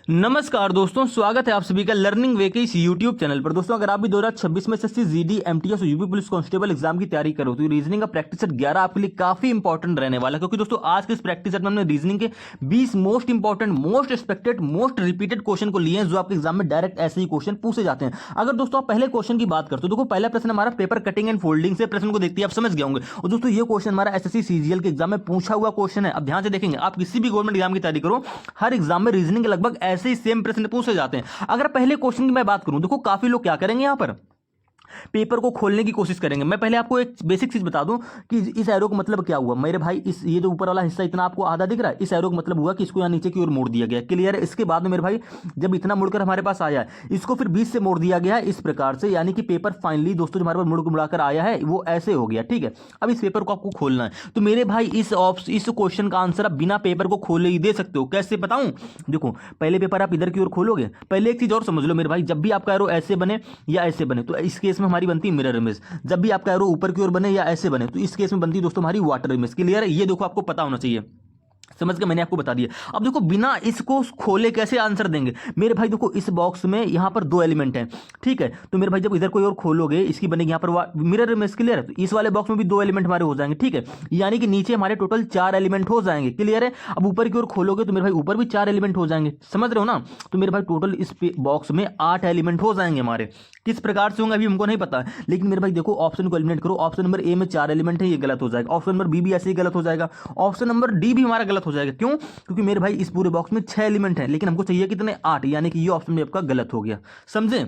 नमस्कार दोस्तों, स्वागत है आप सभी का लर्निंग वे के इस यूट्यूब चैनल पर। दोस्तों, अगर आप भी 2026 में एसएससी, जीडी, एमटीएस और यूपी पुलिस कांस्टेबल एग्जाम की तैयारी करो तो रीजनिंग का प्रैक्टिस सेट 11 आपके लिए काफी इंपॉर्टेंट रहने वाला है। क्योंकि दोस्तों आज के इस प्रैक्टिस सेट में हमने रीजनिंग के 20 most important, most expected, most repeated question को लिए हैं जो आपके एग्जाम में डायरेक्ट ऐसे ही क्वेश्चन पूछे जाते हैं। अगर दोस्तों आप पहले क्वेश्चन की बात करते हो, देखो पहला प्रश्न हमारा पेपर कटिंग एंड फोल्डिंग से प्रश्न को देखते हैं, आप समझ गए होंगे। और दोस्तों ये क्वेश्चन हमारा एसएससी सीजीएल के एग्जाम में पूछा हुआ क्वेश्चन है। अब ध्यान से देखेंगे, आप किसी भी गवर्नमेंट एग्जाम की तैयारी करो, हर एग्जाम में रीजनिंग के लगभग ऐसे ही सेम प्रश्न पूछे जाते हैं। अगर पहले क्वेश्चन की मैं बात करूं, देखो काफी लोग क्या करेंगे, यहां पर पेपर को खोलने की कोशिश करेंगे। मैं पहले आपको एक बेसिक चीज बता दूं कि इस एरो का मतलब क्या हुआ मेरे भाई। इस ये जो ऊपर वाला हिस्सा इतना आपको आधा दिख रहा है, इस एरो का मतलब हुआ कि इसको यहां नीचे की ओर मोड़ दिया गया। क्लियर है। इसके बाद में मेरे भाई जब इतना मुड़कर हमारे पास आया है, इसको फिर बीच से मोड़ दिया गया है इस प्रकार से, यानी कि पेपर फाइनली दोस्तों जो हमारे पास मुड़ मुड़ाकर आया है वो ऐसे हो गया। ठीक है, अब इस पेपर को आपको खोलना है। तो मेरे भाई इस क्वेश्चन का आंसर आप बिना पेपर को खोले ही दे सकते हो। कैसे बताऊं, देखो पहले पेपर आप इधर की ओर खोलोगे। पहले एक चीज और समझ लो मेरे भाई, जब भी आपका एरो ऐसे बने या ऐसे बने तो इस केस में हमारी बनती है मिरर इमेज। जब भी आपका एरो ऊपर की ओर बने या ऐसे बने तो इस केस में बनती है दोस्तों हमारी वाटर इमेज। क्लियर है, ये देखो आपको पता होना चाहिए। समझ के मैंने आपको बता दिया। अब देखो बिना इसको खोले कैसे आंसर देंगे मेरे भाई। देखो इस बॉक्स में यहां पर दो एलिमेंट हैं, ठीक है। तो मेरे भाई जब इधर कोई और खोलोगे, इसकी बनेगी यहां पर मिरर इमेज। क्लियर है, तो इस वाले बॉक्स में भी दो एलिमेंट हमारे हो जाएंगे। ठीक है, यानी कि नीचे हमारे टोटल 4 एलिमेंट हो जाएंगे। क्लियर है। अब ऊपर की ओर खोलोगे तो मेरे भाई ऊपर भी 4 एलिमेंट हो जाएंगे। समझ रहे हो ना। तो मेरे भाई टोटल इस बॉक्स में 8 एलिमेंट हो जाएंगे हमारे। किस प्रकार से होंगे अभी हमको नहीं पता, लेकिन मेरे भाई देखो ऑप्शन को एलिमिनेट करो। ऑप्शन नंबर ए में 4 एलिमेंट है, ये गलत हो जाएगा। ऑप्शन नंबर बी भी ऐसे ही गलत हो जाएगा। ऑप्शन नंबर डी भी हमारा गलत हो जाएगा। क्यों? क्योंकि मेरे भाई इस पूरे बॉक्स में 6 एलिमेंट हैं, लेकिन हमको चाहिए कितने, 8, यानी कि ये ऑप्शन भी आपका गलत हो गया। समझे।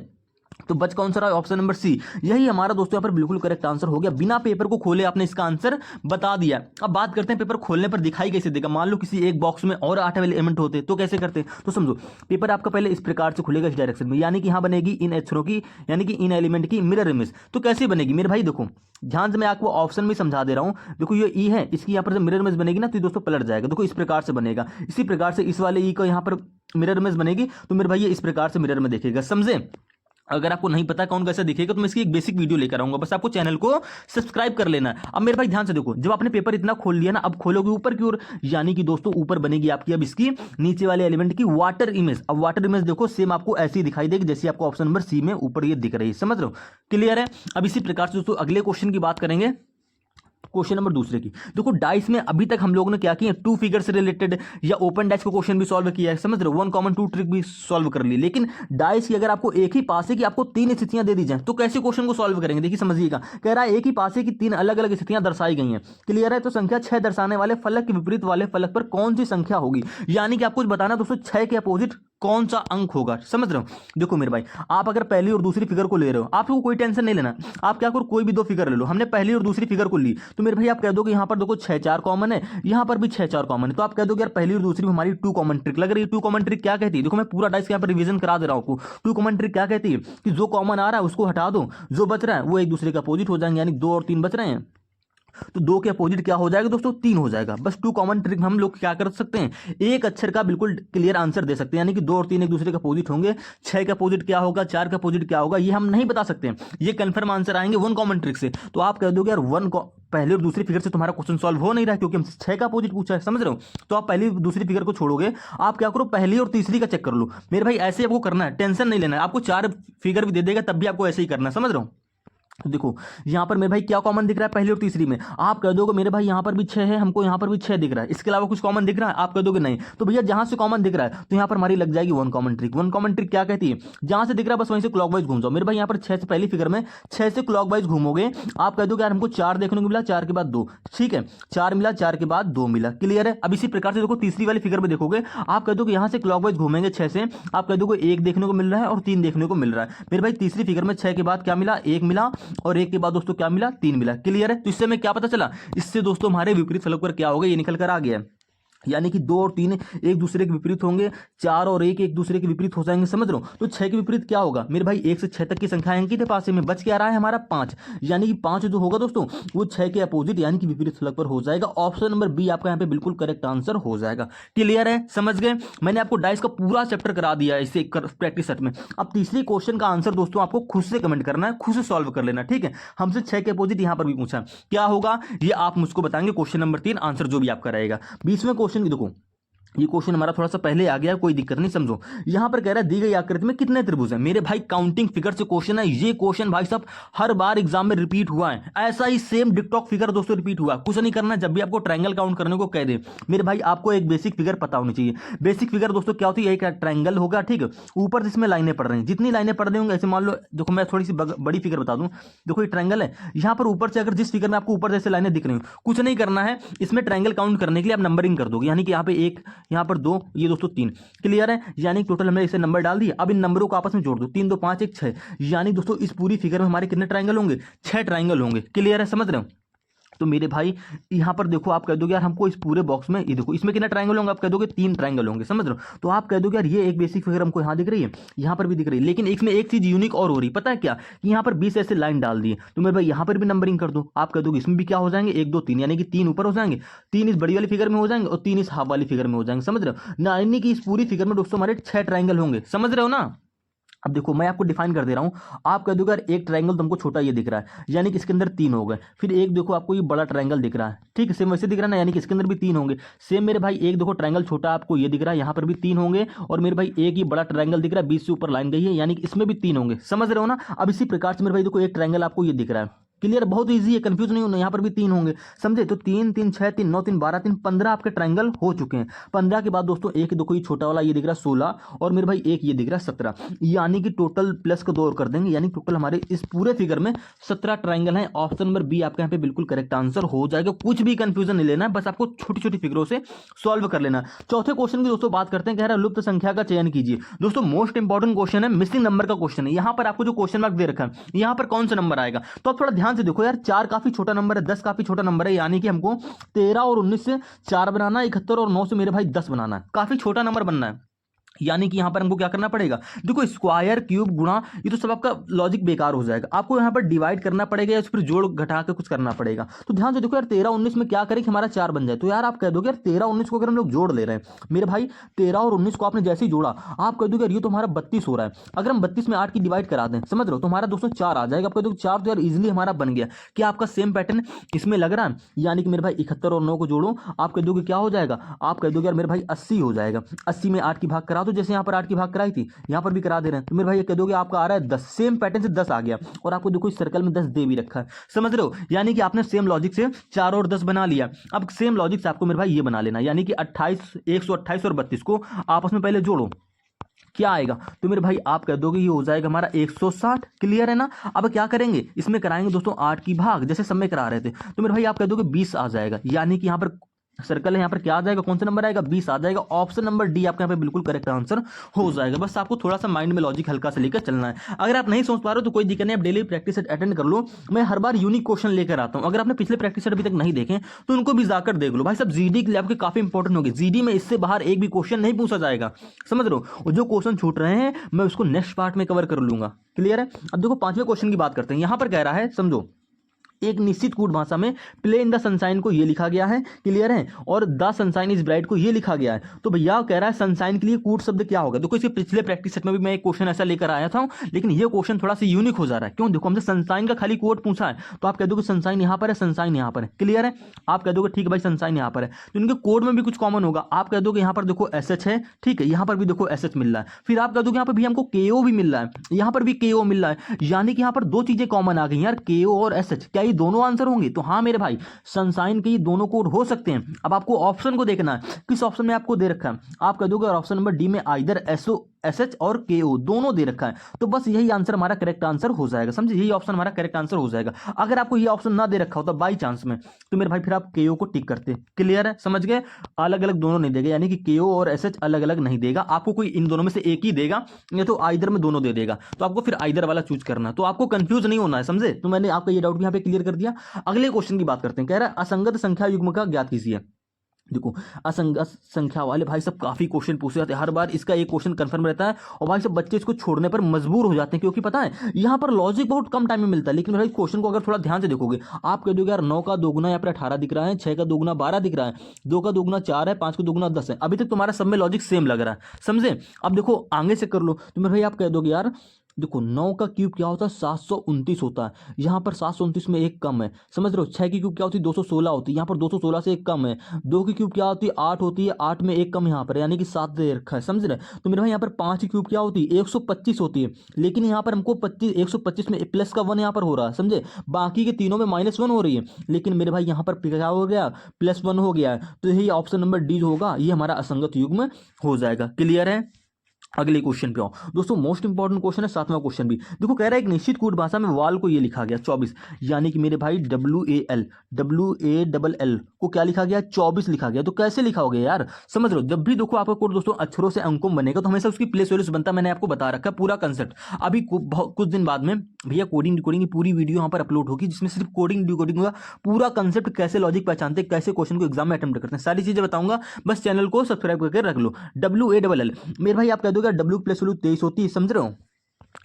तो बच कौन सा रहा, ऑप्शन नंबर सी। यही हमारा दोस्तों यहाँ पर बिल्कुल करेक्ट आंसर हो गया। बिना पेपर को खोले आपने इसका आंसर बता दिया। अब बात करते हैं पेपर खोलने पर दिखाई कैसे देगा। मान लो किसी एक बॉक्स में और 8 एलिमेंट होते तो कैसे करते। तो समझो पेपर आपका पहले इस प्रकार से खुलेगा, इस डायरेक्शन में, यानी कि यहां बनेगी इन अक्षरों की, यानी कि इन एलिमेंट की मिरर इमेज। तो कैसे बनेगी मेरे भाई, देखो ध्यान से मैं आपको ऑप्शन में समझा दे रहा हूं। देखो ये ई है, इसकी यहाँ पर जब मिरर इमेज बनेगी ना तो दोस्तों पलट जाएगा। देखो इस प्रकार से बनेगा। इसी प्रकार से इस वाले ई को यहाँ पर मिरर इमेज बनेगी तो मेरे भाई ये इस प्रकार से मिरर में देखेगा। समझे। अगर आपको नहीं पता कौन कैसा दिखेगा तो मैं इसकी एक बेसिक वीडियो लेकर आऊंगा, बस आपको चैनल को सब्सक्राइब कर लेना है। अब मेरे भाई ध्यान से देखो, जब आपने पेपर इतना खोल लिया ना, अब खोलोगे ऊपर की ओर, यानी कि दोस्तों ऊपर बनेगी आपकी अब इसकी नीचे वाले एलिमेंट की वाटर इमेज। अब वाटर इमेज देखो सेम आपको ऐसी दिखाई देगी जैसे आपको ऑप्शन नंबर सी में ऊपर ये दिख रही है। समझ रहे हो। क्लियर है। अब इसी प्रकार से दोस्तों अगले क्वेश्चन की बात करेंगे, क्वेश्चन नंबर दूसरे की। देखो डाइस में अभी तक हम लोगों ने क्या किया, 2 फिगर से रिलेटेड या ओपन डाइस को क्वेश्चन भी सॉल्व किया है। समझ रहे हो, 1 कॉमन 2 ट्रिक भी सॉल्व कर ली। लेकिन डाइस की अगर आपको एक ही पासे की आपको 3 स्थितियां दे दी जाए तो कैसे क्वेश्चन को सॉल्व करेंगे। देखिए समझिएगा, कह रहा है एक ही पासे की 3 अलग अलग स्थितियां दर्शाई गई हैं। क्लियर है। तो संख्या 6 दर्शाने वाले फलक के विपरीत वाले फलक पर कौन सी संख्या होगी, यानी कि आपको बताना दोस्तों 6 के अपोजिट कौन सा अंक होगा। समझ रहे हो। देखो मेरे भाई आप अगर पहली और दूसरी फिगर को ले रहे हो, आपको कोई टेंशन नहीं लेना। आप क्या करो, कोई भी 2 फिगर ले लो। हमने पहली और दूसरी फिगर को ली तो मेरे भाई आप कह दोगे यहां पर देखो 6 4 कॉमन है, यहां पर भी 6 4 कॉमन है। तो आप कह दोगे यार पहली और दूसरी में हमारी 2 कॉमन ट्रिक लग रही है। 2 कॉमन ट्रिक क्या कहती है, देखो मैं पूरा डाइस यहां पर रिवीजन करा दे रहा हूं आपको। 2 कॉमन ट्रिक क्या कहती है कि जो कॉमन आ रहा है उसको हटा दो, जो बच रहा है वो एक दूसरे का अपोजिट हो जाएंगे, यानी 2 और 3 बच रहे हैं तो 2 के अपोजिट क्या हो जाएगा दोस्तों, 3 हो जाएगा। बस 2 कॉमन ट्रिक हम लोग क्या कर सकते हैं, एक अक्षर का बिल्कुल क्लियर आंसर दे सकते हैं, यानी कि 2 और 3 एक दूसरे के अपोजिट होंगे। 6 का अपोजिट क्या होगा, 4 का अपोजिट क्या होगा, ये हम नहीं बता सकते। ये कंफर्म आंसर आएंगे 1 कॉमन ट्रिक से। तो आप कह दोगे यार पहले और दूसरी फिगर से तुम्हारा क्वेश्चन सॉल्व हो नहीं रहा है क्योंकि हम 6 का अपोजिट पूछा है। समझ रहे हो। तो आप पहली दूसरी फिगर को छोड़ोगे, आप क्या करो पहली और तीसरी का चेक कर लो। मेरे भाई ऐसे आपको करना है, टेंशन नहीं लेना है। आपको 4 फिगर भी दे देगा तब भी आपको ऐसे ही करना है। समझ रहे हो। तो देखो यहां पर मेरे भाई क्या कॉमन दिख रहा है पहली और तीसरी में, आप कह दोगे मेरे भाई यहां पर भी 6 है, हमको यहां पर भी 6 दिख रहा है, इसके अलावा कुछ कॉमन दिख रहा है, आप कह दोगे नहीं। तो भैया जहां से कॉमन दिख रहा है तो यहां पर हमारी लग जाएगी 1 कॉमन ट्रिक। 1 कॉमन ट्रिक क्या कहती है, जहां से दिख रहा है बस वहीं से क्लॉकवाइज घूम जाओ। मेरे भाई यहां पर 6 से पहली फिगर में 6 से क्लॉकवाइज घूमोगे, आप कह दोगे यार हमको 4 देखने को मिला, 4 के बाद 2, ठीक है 4 मिला, 4 के बाद 2 मिला। क्लियर है। अब इसी प्रकार से देखो तीसरी वाली फिगर में देखोगे, आप कह दोगे यहां से क्लॉकवाइज घूमेंगे 6 से, आप कह दोगे 1 देखने को मिल रहा है और 3 देखने को मिल रहा है। मेरे भाई तीसरी फिगर में 6 के बाद क्या मिला, 1 मिला, और 1 के बाद दोस्तों क्या मिला, 3 मिला। क्लियर है। तो इससे हमें क्या पता चला, इससे दोस्तों हमारे विपरीत फलक पर क्या होगा ये निकल कर आ गया, यानी कि 2 और 3 एक दूसरे के विपरीत होंगे, 4 और 1 एक दूसरे के विपरीत हो जाएंगे। समझ रहे हो। तो 6 के विपरीत क्या होगा मेरे भाई, 1 से 6 तक की संख्या अंकित है पासे में, बच क्या रहा है हमारा 5, यानी कि 5 जो होगा दोस्तों वो 6 के अपोजिट यानी कि विपरीत फलक पर हो जाएगा। ऑप्शन नंबर बी आपका यहाँ पे बिल्कुल करेक्ट आंसर हो जाएगा। क्लियर है। समझ गए। मैंने आपको डाइस का पूरा चैप्टर करा दिया है इसे प्रैक्टिस सेट में। अब तीसरी क्वेश्चन का आंसर दोस्तों आपको खुद से कमेंट करना है, खुद से सॉल्व कर लेना। ठीक है। हमसे 6 के अपोजिट यहां पर भी पूछा, क्या होगा ये आप मुझको बताएंगे। क्वेश्चन नंबर 3 आंसर जो भी आपका रहेगा। 20वें क्वेश्चन की देखो, ये क्वेश्चन हमारा थोड़ा सा पहले आ गया, कोई दिक्कत नहीं, समझो। यहां पर कह रहा है दी गई आकृति में कितने त्रिभुज हैं। मेरे भाई काउंटिंग फिगर से क्वेश्चन है, ये क्वेश्चन भाई साहब हर बार एग्जाम में रिपीट हुआ है, ऐसा ही सेम डिक्टॉक फिगर दोस्तों रिपीट हुआ। कुछ नहीं करना, जब भी आपको ट्रायंगल काउंट करने को कह दे मेरे भाई आपको एक बेसिक फिगर पता होनी चाहिए। बेसिक फिगर दोस्तों क्या होती है, एक ट्रायंगल होगा, ठीक है, ऊपर जिसमें लाइनें पड़ रही हैं, जितनी लाइनें पड़ रही होंगी, ऐसे मान लो, देखो मैं थोड़ी सी बड़ी फिगर बता दूं, देखो ये ट्रायंगल है, यहां पर ऊपर से अगर जिस फिगर में आपको ऊपर जैसे लाइनें दिख रही हो, कुछ नहीं करना है, इसमें ट्रायंगल काउंट करने के लिए आप नंबरिंग कर दोगे, यानी कि यहाँ पे 1, यहाँ पर 2, ये दोस्तों 3। क्लियर है, यानी टोटल हमने इसे नंबर डाल दिए। अब इन नंबरों को आपस में जोड़ दो, 3 2 5 1 6, यानी दोस्तों इस पूरी फिगर में हमारे कितने ट्रायंगल होंगे, 6 ट्रायंगल होंगे। क्लियर है, समझ रहे हो। तो मेरे भाई यहां पर देखो, आप कह दोगे यार हमको इस पूरे बॉक्स में, ये देखो इसमें कितने ट्रायंगल होंगे, आप कह दोगे 3 ट्रायंगल होंगे, समझ रहे हो। तो आप कह दोगे यार ये एक बेसिक फिगर हमको यहां दिख रही है, यहां पर भी दिख रही है, लेकिन इसमें एक चीज यूनिक और हो रही है, पता है क्या, कि यहां पर 20 ऐसे लाइन डाल दिए, तो मेरे भाई यहां पर भी नंबरिंग कर दो। आप कह दोगे इसमें भी क्या हो जाएंगे, 1 2 3, यानी कि 3 ऊपर हो जाएंगे, 3 इस बड़ी वाली फिगर में हो जाएंगे और 3 इस हाफ वाली फिगर में हो जाएंगे, समझ रहे हो ना, यानी कि इस पूरी फिगर में दोस्तों हमारे 6 ट्रायंगल होंगे, समझ रहे हो ना। अब देखो मैं आपको डिफाइन कर दे रहा हूं, आप कह दोगे यार एक ट्रायंगल तुमको छोटा ये दिख रहा है, यानी कि इसके अंदर 3 हो गए, फिर एक देखो आपको ये बड़ा ट्रायंगल दिख रहा है, ठीक है, सेम वैसे दिख रहा है ना, यानी कि इसके अंदर भी 3 होंगे। सेम मेरे भाई एक देखो ट्रायंगल छोटा आपको ये दिख रहा है, यहां पर भी 3 होंगे, और मेरे भाई एक ही बड़ा ट्रायंगल दिख रहा है, 20 से ऊपर लाइन गई है, यानी कि इसमें भी 3 होंगे, समझ रहे हो ना। अब इसी प्रकार से मेरे भाई देखो एक ट्रायंगल आपको ये दिख रहा है, क्लियर, बहुत इजी है, कंफ्यूज नहीं होना, यहाँ पर भी 3 होंगे, समझे। तो 3 3 6 3 9 3 12 3 15 आपके ट्रायंगल हो चुके हैं। 15 के बाद दोस्तों एक देखो ये छोटा वाला ये दिख रहा है 16, और मेरे भाई एक ये दिख रहा है 17, यानी कि टोटल प्लस का 2 और कर देंगे, यानी टोटल हमारे इस पूरे फिगर में 17 ट्रायंगल हैं। ऑप्शन नंबर बी आपके यहाँ पे बिल्कुल करेक्ट आंसर हो जाएगा, कुछ भी कंफ्यूजन नहीं लेना है, बस आपको छोटी छोटी फिगरों से सॉल्व कर लेना। चौथे क्वेश्चन की दोस्तों बात करते हैं, कह रहा है लुप्त संख्या का चयन कीजिए। दोस्तों मोस्ट इंपॉर्टेंट क्वेश्चन है, मिसिंग नंबर का क्वेश्चन है। यहां पर आपको जो क्वेश्चन मार्क दे रखा है, यहां पर कौन सा नंबर आएगा, तो आप थोड़ा ध्यान से देखो यार, 4 काफी छोटा नंबर है, 10 काफी छोटा नंबर है, यानी कि हमको 13 और 19 से 4 बनाना है, 71 और 9 से मेरे भाई 10 बनाना है, काफी छोटा नंबर बनना है। यानी कि यहां पर हमको क्या करना पड़ेगा, देखो स्क्वायर क्यूब गुणा ये तो सब आपका लॉजिक बेकार हो जाएगा, आपको यहां पर डिवाइड करना पड़ेगा या फिर जोड़ घटा के कुछ करना पड़ेगा। तो ध्यान से देखो यार 13 19 में क्या करें कि हमारा 4 बन जाए, तो यार आप कह दोगे यार 13 19 को अगर हम लोग जोड़ ले रहे हैं, मेरे भाई 13 और 19 को आपने जैसे ही जोड़ा, आप कह दोगे यार ये तो हमारा 32 हो रहा है, अगर हम 32 में 8 की डिवाइड करा दें, समझ रहे हो, तो हमारा दोस्तों 4 आ जाएगा। आप कह दोगे 4 तो यार इजिली हमारा बन गया, क्या आपका सेम पैटर्न इसमें लग रहा है, यानी कि मेरे भाई 71 और 9 को जोड़ो, आप कह दोगे क्या हो जाएगा, आप कह दोगे यार मेरे भाई 80 हो जाएगा, 80 में 8 की भाग करा दो, जैसे यहाँ पर 8 की भाग कराई थी यहां पर भी करा दे रहे हैं, तो मेरे भाई ये कह दोगे आपका आ रहा है 10, सेम पैटर्न से 10 आ गया, और आपको देखो इस सर्कल में 10 दे भी रखा है, समझ रहे हो, यानी कि आपने सेम लॉजिक से 4 और 10 बना लिया। अब सेम लॉजिक से आपको मेरे भाई ये बना लेना, यानी कि 28 128 और 32 को आपस में पहले जोड़ो, क्या आएगा, तो मेरे भाई आप कह दोगे ये हो जाएगा हमारा 160। क्लियर है ना। अब क्या करेंगे, इसमें कराएंगे दोस्तों 8 की भाग, जैसे सब में करा रहे थे, तो मेरे भाई आप कह दोगे 20 आ जाएगा, यानी कि यहां पर सर्कल है, यहाँ पर क्या आ जाएगा, कौन सा नंबर आएगा, 20 आ जाएगा। ऑप्शन नंबर डी आपके यहाँ पे बिल्कुल करेक्ट आंसर हो जाएगा। बस आपको थोड़ा सा माइंड में लॉजिक हल्का से लेकर चलना है। अगर आप नहीं समझ पा रहे हो तो कोई दिक्कत नहीं, आप डेली प्रैक्टिस अटेंड कर लो, मैं हर बार यूनिक क्वेश्चन लेकर आता हूँ। अगर आपने पिछले प्रैक्टिस अभी तक नहीं देखे तो उनको भी जाकर देख लो भाई सब, जीडी के लिए आपके काफी इंपॉर्टेंट होगी। जीडी में इससे बाहर एक भी क्वेश्चन नहीं पूछा जाएगा, समझ रहे हो, और जो क्वेश्चन छूट रहे हैं मैं उसको नेक्स्ट पार्ट में कवर कर लूंगा। क्लियर है। अब देखो 5वें क्वेश्चन की बात करते हैं। यहां पर कह रहा है समझो, एक निश्चित कूट भाषा में प्ले इन द सनशाइन को ये लिखा गया है, क्लियर है, और द सनशाइन इज ब्राइट को ये लिखा गया है। तो भैया कह रहा है सनशाइन के लिए कूट शब्द क्या होगा। देखो इसके पिछले प्रैक्टिस सेट में भी मैं एक क्वेश्चन ऐसा लेकर आया था, लेकिन ये क्वेश्चन थोड़ा सा यूनिक हो जा रहा है। क्यों, देखो हमसे सनशाइन का खाली कोट पूछा है, तो आप कह दोगे सनशाइन यहाँ पर है, सनशाइन यहाँ पर है, क्लियर है। आप कह दोगे ठीक है भाई सनशाइन यहाँ पर है, तो इनके कोड में भी कुछ कॉमन होगा। आप कह दोगे यहाँ पर देखो SH है, ठीक है, यहाँ पर भी देखो SH मिल रहा है, फिर आप कह दोगे यहाँ पर भी हमको KO भी मिल रहा है, यहाँ पर भी KO मिल रहा है, यानी कि यहाँ पर दो चीजें कॉमन आ गई यार, KO और SH। क्या ये दोनों आंसर होंगे, तो हाँ मेरे भाई सनशाइन के ये दोनों कोड हो सकते हैं। अब आपको ऑप्शन को देखना है, किस ऑप्शन में आपको दे रखा है, आप कह दोगे ऑप्शन नंबर डी में आइदर SH और KO दोनों दे रखा है, तो बस यही आंसर हमारा करेक्ट आंसर हो जाएगा। समझे, यही ऑप्शन हमारा करेक्ट आंसर हो जाएगा। अगर आपको ये ऑप्शन ना दे रखा होता बाई चांस में, तो मेरे भाई फिर आप KO को टिक करते। क्लियर है, समझ गए, अलग अलग दोनों नहीं देगा, यानी कि KO और SH अलग अलग नहीं देगा, आपको कोई इन दोनों में से एक ही देगा, या तो आइदर में दोनों दे देगा, तो आपको फिर आइदर वाला चूज करना, तो आपको कंफ्यूज नहीं होना है। समझे, तो मैंने आपका ये डाउट भी यहाँ पे क्लियर कर दिया। अगले क्वेश्चन की बात करते हैं। कह रहा है असंगत संख्या युग्म का ज्ञात कीजिए। देखो असंगत संख्या वाले भाई सब काफी क्वेश्चन पूछे जाते हैं, हर बार इसका एक क्वेश्चन कंफर्म रहता है, और भाई सब बच्चे इसको छोड़ने पर मजबूर हो जाते हैं, क्योंकि पता है यहाँ पर लॉजिक बहुत कम टाइम में मिलता है। लेकिन भाई क्वेश्चन को अगर थोड़ा ध्यान से देखोगे, आप कह दोगे यार 9 का दोगुना यहाँ पर 18 दिख रहा है, 6 का दोगुना 12 दिख रहा है, 2 का दोगुना 4 है, 5 का दोगुना 10 है। अभी तक तुम्हारा सब में लॉजिक सेम लग रहा है, समझे। अब देखो आगे से कर लो, तो मेरे भाई आप कह दोगे यार देखो 9 का क्यूब क्या होता है 729 होता है, यहाँ पर 729 में एक कम है, समझ रहे हो। 6 की क्यूब क्या होती है 216 होती है, यहाँ पर 216 से एक कम है। 2 की क्यूब क्या होती है 8 होती है, 8 में एक कम यहाँ पर, यानी कि 7 दे रखा है, समझ रहे। तो मेरे भाई यहाँ पर 5 की क्यूब क्या होती है 125 होती है, लेकिन यहाँ पर हमको 125 में प्लस का 1 यहाँ पर हो रहा है, समझे। बाकी के तीनों में -1 हो रही है, लेकिन मेरे भाई यहाँ पर क्या हो गया +1 हो गया है। तो यही ऑप्शन नंबर डी जो होगा ये हमारा असंगत युग्म हो जाएगा। क्लियर है। अगले क्वेश्चन पे आओ दोस्तों, मोस्ट इंपॉर्टेंट क्वेश्चन है 7वां क्वेश्चन भी। देखो कह रहा है एक निश्चित कूट भाषा में वाल को ये लिखा गया 24, यानी कि मेरे भाई WAL को क्या लिखा गया 24 लिखा गया। तो कैसे लिखा हो गया यार, समझ लो। जब भी देखो आपका कोड दोस्तों अक्षरों से अंकों में बनेगा तो हमेशा उसकी प्लेस वैल्यूज बनता है, मैंने आपको बता रखा है पूरा कंसेप्ट। अभी कुछ दिन बाद में भैया कोडिंग डिकोडिंग की पूरी वीडियो यहाँ पर अपलोड होगी, जिसमें सिर्फ कोडिंग डिकोडिंग का पूरा कंसेप्ट, कैसे लॉजिक पहचानते हैं, कैसे क्वेश्चन को एग्जाम में अटेम्प्ट करते हैं, सारी चीजें बताऊंगा। बस चैनल को सब्सक्राइब करके रख लो। WAL मेरे भाई आप कह दोगे W की प्लेस वैल्यू 23 होती है, समझ रहे हो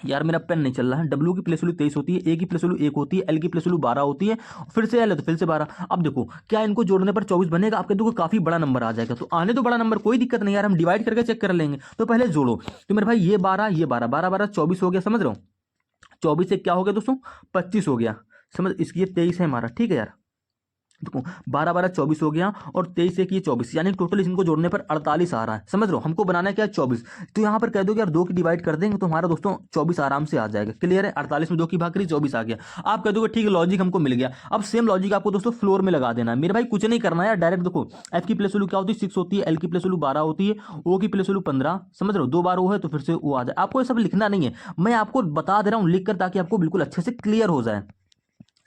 यार, मेरा पेन नहीं चल रहा है। W की प्लेस वैल्यू 23 होती है, A की प्लेस वैल्यू 1 होती है, L की प्लेस वैल्यू 12 होती है, फिर से L है तो फिर से 12। अब देखो क्या इनको जोड़ने पर 24 बनेगा, आपके देखो काफी बड़ा नंबर आ जाएगा। तो आने तो बड़ा नंबर, कोई दिक्कत नहीं यार, हम डिवाइड करके चेक कर लेंगे। तो पहले जोड़ो, तो मेरे भाई ये 12 ये 12, 12 12 24 हो गया, समझ रहे हो। 24 से क्या हो गया दोस्तों 25 हो गया, समझ। इसकी ये 23 है हमारा, ठीक है यार। देखो 12 12 24 हो गया और 23 एक ये 24, यानी टोटल इनको जोड़ने पर 48 आ रहा है, समझ लो। हमको बनाना है क्या 24, तो यहाँ पर कह दो कि यार 2 की डिवाइड कर देंगे तो हमारा दोस्तों 24 आराम से आ जाएगा। क्लियर है। 48 में 2 की भाग करी 24 आ गया। आप कह दोगे ठीक है लॉजिक हमको मिल गया। अब सेम लॉजिक आपको दोस्तों फ्लोर में लगा देना है। मेरे भाई कुछ नहीं करना है यार, डायरेक्ट देखो F की प्लेस वैल्यू क्या होती है 6 होती है, L की प्लेस वैल्यू 12 होती है, O की प्लेस वैल्यू 15, समझ रहे हो। 2 बार O है तो फिर से O आ जाए। आपको ये सब लिखना नहीं है, मैं आपको बता दे रहा हूँ लिख कर, ताकि आपको बिल्कुल अच्छे से क्लियर हो जाए,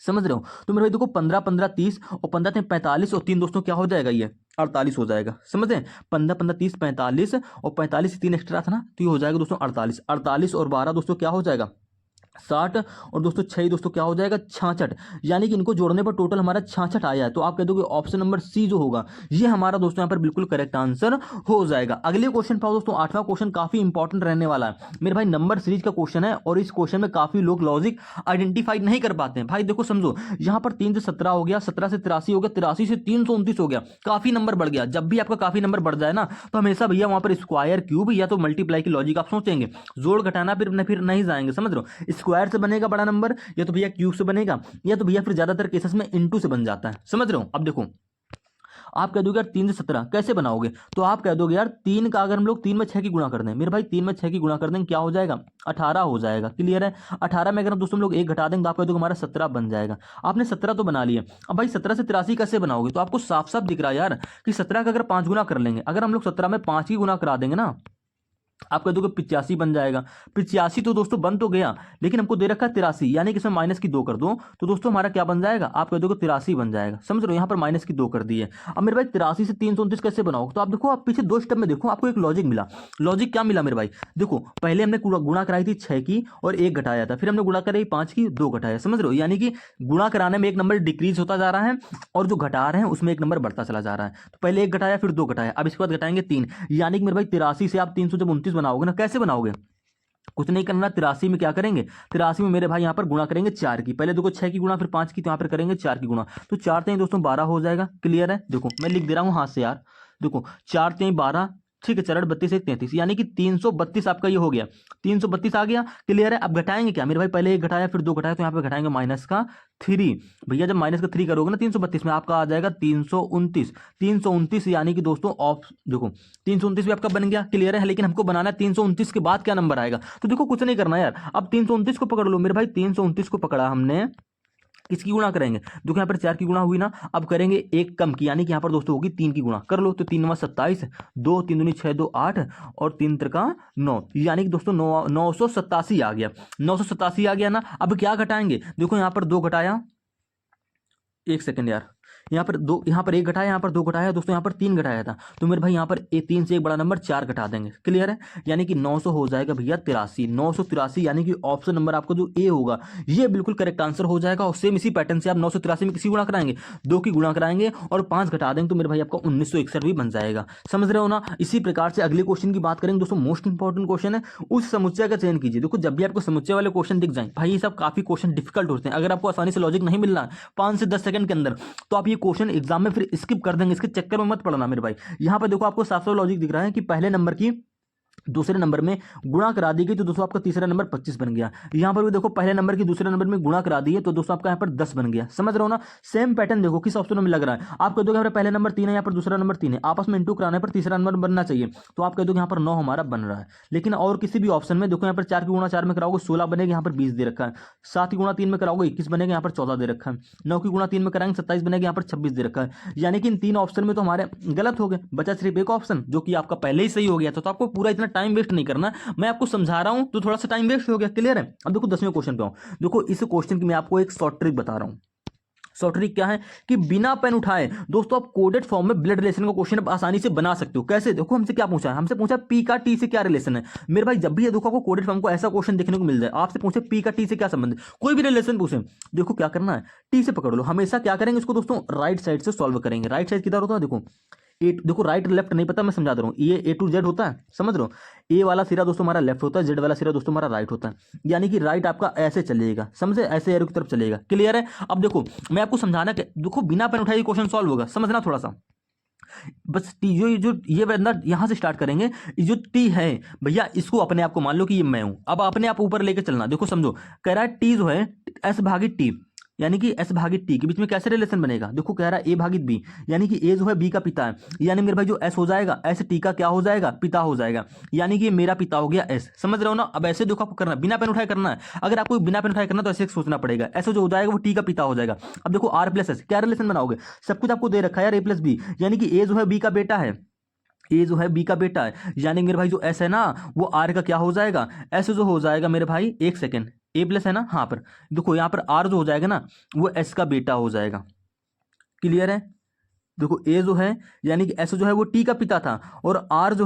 समझ रहे हो। तो मेरे भाई देखो 15 15 30 और 15 3 45 और 3 दोस्तों क्या हो जाएगा ये 48 हो जाएगा, समझ रहे हैं। 15 15 30 45 और 45 से 3 एक्स्ट्रा था ना, तो ये हो जाएगा दोस्तों 48। 48 और 12 दोस्तों क्या हो जाएगा 60 और दोस्तों 6 दोस्तों क्या हो जाएगा 66, यानी कि इनको जोड़ने पर टोटल हमारा 66 आया है। तो आप कह दोगे ऑप्शन नंबर सी जो होगा ये हमारा दोस्तों यहाँ पर बिल्कुल करेक्ट आंसर हो जाएगा। अगले क्वेश्चन पाओ दोस्तों, 8वां क्वेश्चन काफी इंपॉर्टेंट रहने वाला है मेरे भाई, नंबर सीरीज का क्वेश्चन है और इस क्वेश्चन में काफी लोग लॉजिक आइडेंटिफाई नहीं कर पाते हैं। भाई देखो समझो, यहाँ पर 3 से 17 हो गया, 17 से 83 हो गया, 83 से 329 हो गया, काफी नंबर बढ़ गया। जब भी आपका काफी नंबर बढ़ जाए ना, तो हमेशा भैया वहां पर स्क्वायर क्यूब या तो मल्टीप्लाई की लॉजिक आप सोचेंगे, जोड़ घटाना फिर नहीं जाएंगे, समझ रहे हो। स्क्वायर से बनेगा बड़ा नंबर, या तो भैया क्यूब से बनेगा, या तो भैया फिर ज्यादातर केसेस में इनटू से बन जाता है, समझ रहे हो। अब देखो आप कह दोगे यार 3 से 17 कैसे बनाओगे, तो आप कह दोगे यार 3 का अगर हम लोग 3 में 6 की गुणा कर दें, मेरे भाई 3 में 6 की गुणा कर दें क्या हो जाएगा 18 हो जाएगा। क्लियर है। 18 में अगर हम दोस्तों हम लोग 1 घटा देंगे तो आप कह दोगे हमारा 17 बन जाएगा। आपने 17 तो बना लिया। अब भाई 17 से 83 कैसे बनाओगे, तो आपको साफ साफ दिख रहा है यार कि 17 का अगर 5 गुना कर लेंगे, अगर हम लोग 17 में 5 की गुना करा देंगे ना, आप कह दोगे 85 बन जाएगा। 85 तो दोस्तों बन तो गया, लेकिन हमको दे रखा है 83, यानी कि इसमें माइनस की 2 कर दो तो दोस्तों हमारा क्या बन जाएगा, आप कह दोगे 83 बन जाएगा, समझ रहे हो। यहाँ पर माइनस की 2 कर दी है। अब मेरे भाई 83 से 329 कैसे बनाओगे, तो आप देखो आप पीछे 2 स्टेप में देखो, आपको एक लॉजिक मिला। लॉजिक क्या मिला मेरे भाई, देखो पहले हमने गुणा कराई थी 6 की और 1 घटाया था, फिर हमने गुणा कराई 5 की 2 घटाया, समझ रहे हो। यानी कि गुणा कराने में एक नंबर डिक्रीज होता जा रहा है और जो घटा रहे हैं उसमें एक नंबर बढ़ता चला जा रहा है। तो पहले 1 घटाया फिर 2 घटाया, अब इसके बाद घटाएंगे 3, यानी कि मेरे भाई 83 से आप 329 बनाओगे ना, कैसे बनाओगे, कुछ नहीं करना। 83 में क्या करेंगे, 83 में मेरे भाई यहाँ पर गुणा करेंगे 4 की, पहले देखो 6 की गुणा फिर 5 की, तो यहाँ पर करेंगे 4 की गुणा, तो 4 3 दोस्तों 12 हो जाएगा। क्लियर है। देखो मैं लिख दे रहा हूँ हाथ से यार, देखो 4 3 12, ठीक है, 4 32 1 33, यानी कि 332 आपका ये हो गया, 332 आ गया। क्लियर है। अब घटाएंगे क्या मेरे भाई, पहले 1 घटाया फिर 2 घटाया, तो यहाँ पे घटाएंगे माइनस का 3। भैया जब माइनस का 3 करोगे ना 332 में, आपका आ जाएगा 329। 329 यानी कि दोस्तों ऑफ देखो 329 भी आपका बन गया। क्लियर है। लेकिन हमको बनाना है 329 के बाद क्या नंबर आएगा, तो देखो कुछ नहीं करना यार, अब 329 को पकड़ लो मेरे भाई। 329 को पकड़ा हमने, किसकी गुणा करेंगे, देखो यहाँ पर 4 की गुणा हुई ना, अब करेंगे 1 कम की, यानी कि यहाँ पर दोस्तों होगी 3 की गुणा, कर लो। तो 3 9 27, 2 3 दूनी 6 2 8 और 3 त्रिका 9, यानी कि दोस्तों 987 आ गया। 987 आ गया ना। अब क्या घटाएंगे, देखो यहाँ पर 2 घटाया, 1 सेकंड यार, यहाँ पर 2, यहाँ पर 1 घटाया, यहाँ पर 2 घटाया दोस्तों, यहाँ पर 3 घटाया था, तो मेरे भाई यहाँ पर 3 से एक बड़ा नंबर 4 घटा देंगे। क्लियर है। यानी कि 900 हो जाएगा भैया 83, 983, यानी कि ऑप्शन नंबर आपका जो ए होगा ये बिल्कुल करेक्ट आंसर हो जाएगा। और सेम इसी पैटर्न से आप 983 में किसी गुणा कराएंगे, 2 की गुणा कराएंगे और 5 घटा देंगे, तो मेरे भाई आपका 1961 भी बन जाएगा। समझ रहे हो ना। इसी प्रकार से अगले क्वेश्चन की बात करेंगे दोस्तों, मोस्ट इंपॉर्टेंट क्वेश्चन है, उस समुच्चय का चयन कीजिए। देखो जब भी आपको समुच्चय वाले क्वेश्चन दिख जाए भाई, ये सब काफी क्वेश्चन डिफिकल्ट होते हैं, अगर आपको आसानी से लॉजिक नहीं मिलना 5 से 10 सेकंड के अंदर, तो आप ये क्वेश्चन एग्जाम में फिर स्किप कर देंगे, इसके चक्कर में मत पड़ना मेरे भाई। यहां पर देखो आपको साफ साफ लॉजिक दिख रहा है कि पहले नंबर की दूसरे नंबर में गुणा करा दी गई तो दोस्तों आपका तीसरा नंबर 25 बन गया। यहाँ पर भी देखो पहले नंबर की दूसरे नंबर में गुणा करा दी है तो दोस्तों आपका यहाँ पर 10 बन गया। समझ रहे हो ना, सेम पैटर्न देखो किस ऑप्शन में लग रहा है। आप कह दोगे हमारा पहले नंबर 3 है, यहाँ पर दूसरा नंबर 3 है, आपस में इंटू कराने पर तीसरा नंबर बनना चाहिए, तो आप कह दोगे यहाँ पर 9 हमारा बन रहा है। लेकिन और किसी भी ऑप्शन में देखो यहाँ पर 4 की गुणा 4 में कराओगे 16 बनेगा, यहाँ पर 20 दे रखा है। 7 की गुणा 3 में कराओगे 21 बनेगा, यहाँ पर 14 दे रखा है। 9 की गुणा 3 में कराएंगे 27 बनेगा, यहाँ पर 26 दे रखा है। यानी कि इन 3 ऑप्शन में तो हमारे गलत हो गए, बचा सिर्फ एक ऑप्शन जो कि आपका पहले ही सही हो गया था। तो आपको पूरा इतना टाइम वेस्ट नहीं करना, मैं आपको समझा रहा हूं तो थोड़ा सा टाइम वेस्ट हो गया। क्लियर है। अब देखो 10वें क्वेश्चन पे आऊं। देखो इस क्वेश्चन की मैं आपको एक शॉर्ट ट्रिक बता रहा हूं। शॉर्ट ट्रिक क्या है कि बिना पेन उठाए दोस्तों आप कोडेड फॉर्म में ब्लड रिलेशन का क्वेश्चन आप आसानी से बना सकते हो। कैसे? देखो हमसे क्या पूछा है, हमसे पूछा पी का टी से क्या रिलेशन है। मेरे भाई जब भी ये देखो आपको कोडेड फॉर्म को ऐसा क्वेश्चन देखने को मिल जाए, आपसे पूछे पी का टी से क्या संबंध है, कोई भी रिलेशन पूछे, देखो क्या करना है, टी से पकड़ लो। हमेशा क्या करेंगे इसको दोस्तों, राइट साइड से सॉल्व करेंगे। राइट साइड किधर होता है, देखो देखो राइट लेफ्ट नहीं पता, मैं समझा दे रहा हूँ। ये ए टू जेड होता है, समझ रहे हो। ए वाला सिरा दोस्तों हमारा लेफ्ट होता है, जेड वाला सिरा दोस्तों हमारा राइट होता है। यानी कि राइट आपका ऐसे चलेगा, समझे, ऐसे एरो की तरफ चलेगा। क्लियर है। अब देखो मैं आपको समझाना, देखो बिना पेन उठाए क्वेश्चन सॉल्व होगा, समझना थोड़ा सा। बस टी जो ये बंदा यहां से स्टार्ट करेंगे। ये जो टी है भैया, इसको अपने आप को मान लो कि ये मैं हूं। अब अपने आप ऊपर लेके चलना। देखो समझो, कह रहा है टी जो है एस भागित टी, यानी कि एस भागित टी के बीच में कैसे रिलेशन बनेगा। देखो कह रहा है ए भागित बी, यानी कि ए जो है बी का पिता है, यानी मेरे भाई जो एस हो जाएगा, एस टी का क्या हो जाएगा, पिता हो जाएगा। यानी कि मेरा पिता हो गया एस। समझ रहे हो ना। अब ऐसे देखो आपको करना है, बिना पेन उठाए करना है। अगर आपको बिना पेन उठाए करना तो ऐसे सोचना पड़ेगा, ऐसे जो हो जाएगा वो टी का पिता हो जाएगा। अब देखो आर प्लस एस क्या रिलेशन बनाओगे, सब कुछ आपको दे रखा है यार, ए प्लस बी, यानी कि ए जो है बी का बेटा है, ए जो है बी का बेटा है। यानी मेरे भाई जो एस है ना वो आर का क्या हो जाएगा, एस जो हो जाएगा मेरे भाई, एक सेकेंड, ए प्लस है ना, हाँ पर देखो यहाँ पर आर जो हो जाएगा ना वो एस का बेटा हो जाएगा। क्लियर है। देखो ए जो है यानी कि एस जो है वो टी का पिता था, और आर जो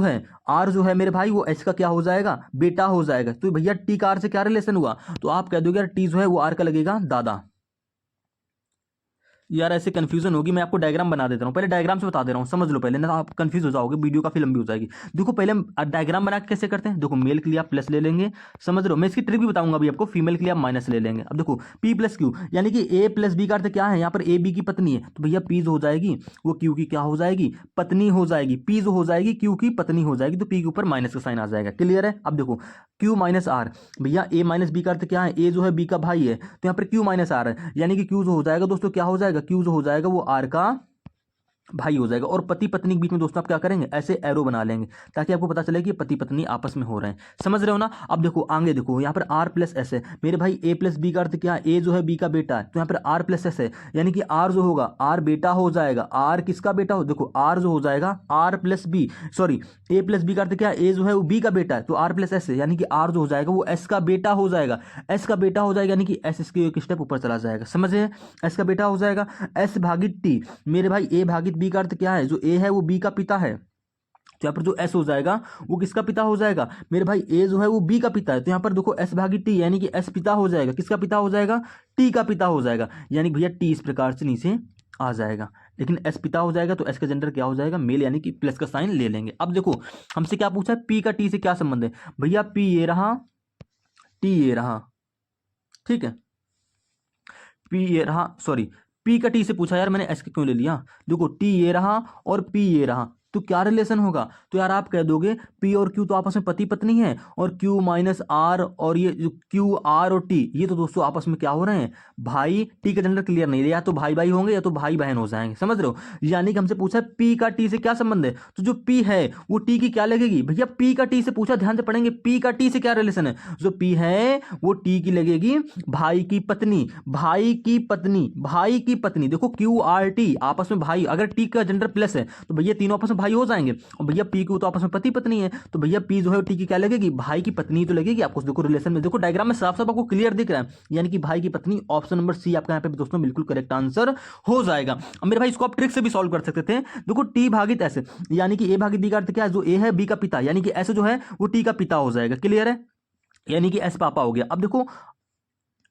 है मेरे भाई वो एस का क्या हो जाएगा, बेटा हो जाएगा। तो भैया टी का आर से क्या रिलेशन हुआ, तो आप कह दोगे यार टी जो है वो आर का लगेगा दादा। यार ऐसे कंफ्यूजन होगी, मैं आपको डायग्राम बना देता हूँ, पहले डायग्राम से बता दे रहा हूँ, समझ लो पहले, ना आप कंफ्यूज हो जाओगे, वीडियो काफी लंबी हो जाएगी। देखो पहले हम डायग्राम बना के कैसे करते हैं। देखो मेल के लिए आप प्लस ले लेंगे, समझ रहे हो। मैं इसकी ट्रिक भी बताऊंगा अभी आपको। फीमेल के लिए आप माइनस ले लेंगे। अब देखो पी प्लस क्यू, यानी कि ए प्लस बी का अर्थ क्या है, यहाँ पर ए बी की पत्नी है, तो भैया पी जो हो जाएगी वो क्यू की क्या हो जाएगी, पत्नी हो जाएगी। पी जो हो जाएगी क्यू की पत्नी हो जाएगी, तो पी के ऊपर माइनस का साइन आ जाएगा। क्लियर है। अब देखो क्यू माइनस आर, भैया ए माइनस बी का अर्थ क्या है, ए जो है बी का भाई है, तो यहाँ पर क्यू माइनस आर है, यानी कि क्यू जो हो जाएगा दोस्तों क्या हो जाएगा, क्यू जो हो जाएगा वो आर का भाई हो जाएगा। और पति पत्नी के बीच में दोस्तों आप क्या करेंगे, ऐसे एरो बना लेंगे ताकि आपको पता चले कि पति पत्नी आपस में हो रहे हैं। समझ रहे हो ना। अब देखो आगे देखो यहाँ पर आर प्लस एस है, मेरे भाई ए प्लस बी का अर्थ क्या है, ए जो है बी का बेटा है, तो यहाँ पर आर प्लस एस है, यानी कि आर जो होगा आर बेटा हो जाएगा। आर किसका बेटा हो, देखो आर जो हो जाएगा R plus B, sorry A plus B का अर्थ क्या है, ए जो है वो बी का बेटा है, तो आर प्लस एस है, यानी कि आर जो हो जाएगा वो एस का बेटा हो जाएगा। एस का बेटा हो जाएगा यानी कि एस इसके एक स्टेप ऊपर चला जाएगा। समझे, एस का बेटा हो जाएगा। एस भागित टी, मेरे भाई ए भागित बी का अर्थ क्या है, जो ए है वो बी का पिता है, तो यहाँ पर जो एस हो जाएगा वो किसका पिता हो जाएगा, मेरे भाई ए जो है वो बी का पिता है, तो यहाँ पर देखो एस भागित टी, यानी कि एस पिता हो जाएगा, किसका पिता हो जाएगा, टी का पिता हो जाएगा। यानी भैया टी इस प्रकार से नीचे आ जाएगा, लेकिन एस पिता हो जाएगा तो एस का जेंडर क्या हो जाएगा, मेल, यानी कि प्लस का साइन ले लेंगे। अब देखो हमसे क्या पूछा है, पी का टी से क्या संबंध है, भैया पी ये रहा, टी ये रहा, ठीक है, पी ये रहा, सॉरी पी का टी से पूछा यार, मैंने एस का क्यों ले लिया। देखो टी ये रहा और पी ये रहा, तो क्या रिलेशन होगा, तो यार आप कह दोगे पी और क्यू तो आपस में पति पत्नी है, और क्यू माइनस आर और ये जो क्यू आर और टी ये तो दोस्तों आपस में क्या हो रहे हैं, भाई। टी का जेंडर क्लियर नहीं है, या तो भाई भाई होंगे या तो भाई बहन हो जाएंगे। समझ रहे हो। यानी कि हमसे पूछा है पी का टी से क्या संबंध है, तो जो पी है वो टी की क्या लगेगी, भैया पी का टी से पूछा, ध्यान से पढ़ेंगे, पी का टी से क्या रिलेशन है, जो पी है वो टी की लगेगी भाई की पत्नी, भाई की पत्नी, भाई की पत्नी। देखो क्यू आर टी आपस में भाई, अगर टी का जेंडर प्लस है तो भैया तीनों आपस में भाई हो जाएंगे, और भैया पी क्यू तो आपस में पति पत्नी है, तो भैया पी जो है टी की क्या लगेगी, भाई की पत्नी तो लगेगी आपको। देखो रिलेशन में देखो डायग्राम में साफ साफ आपको क्लियर दिख रहा है, यानी कि भाई की पत्नी। ऑप्शन नंबर सी आपका यहाँ पे दोस्तों बिल्कुल करेक्ट आंसर हो जाएगा। अब मेरे भाई इसको आप ट्रिक से भी सॉल्व कर सकते थे। देखो टी भागित एस, यानी कि ए भागित बी का अर्थ क्या है, जो ए है बी का पिता, यानी कि एस जो है वो टी का पिता हो जाएगा। क्लियर है, यानी कि एस पापा हो गया। अब देखो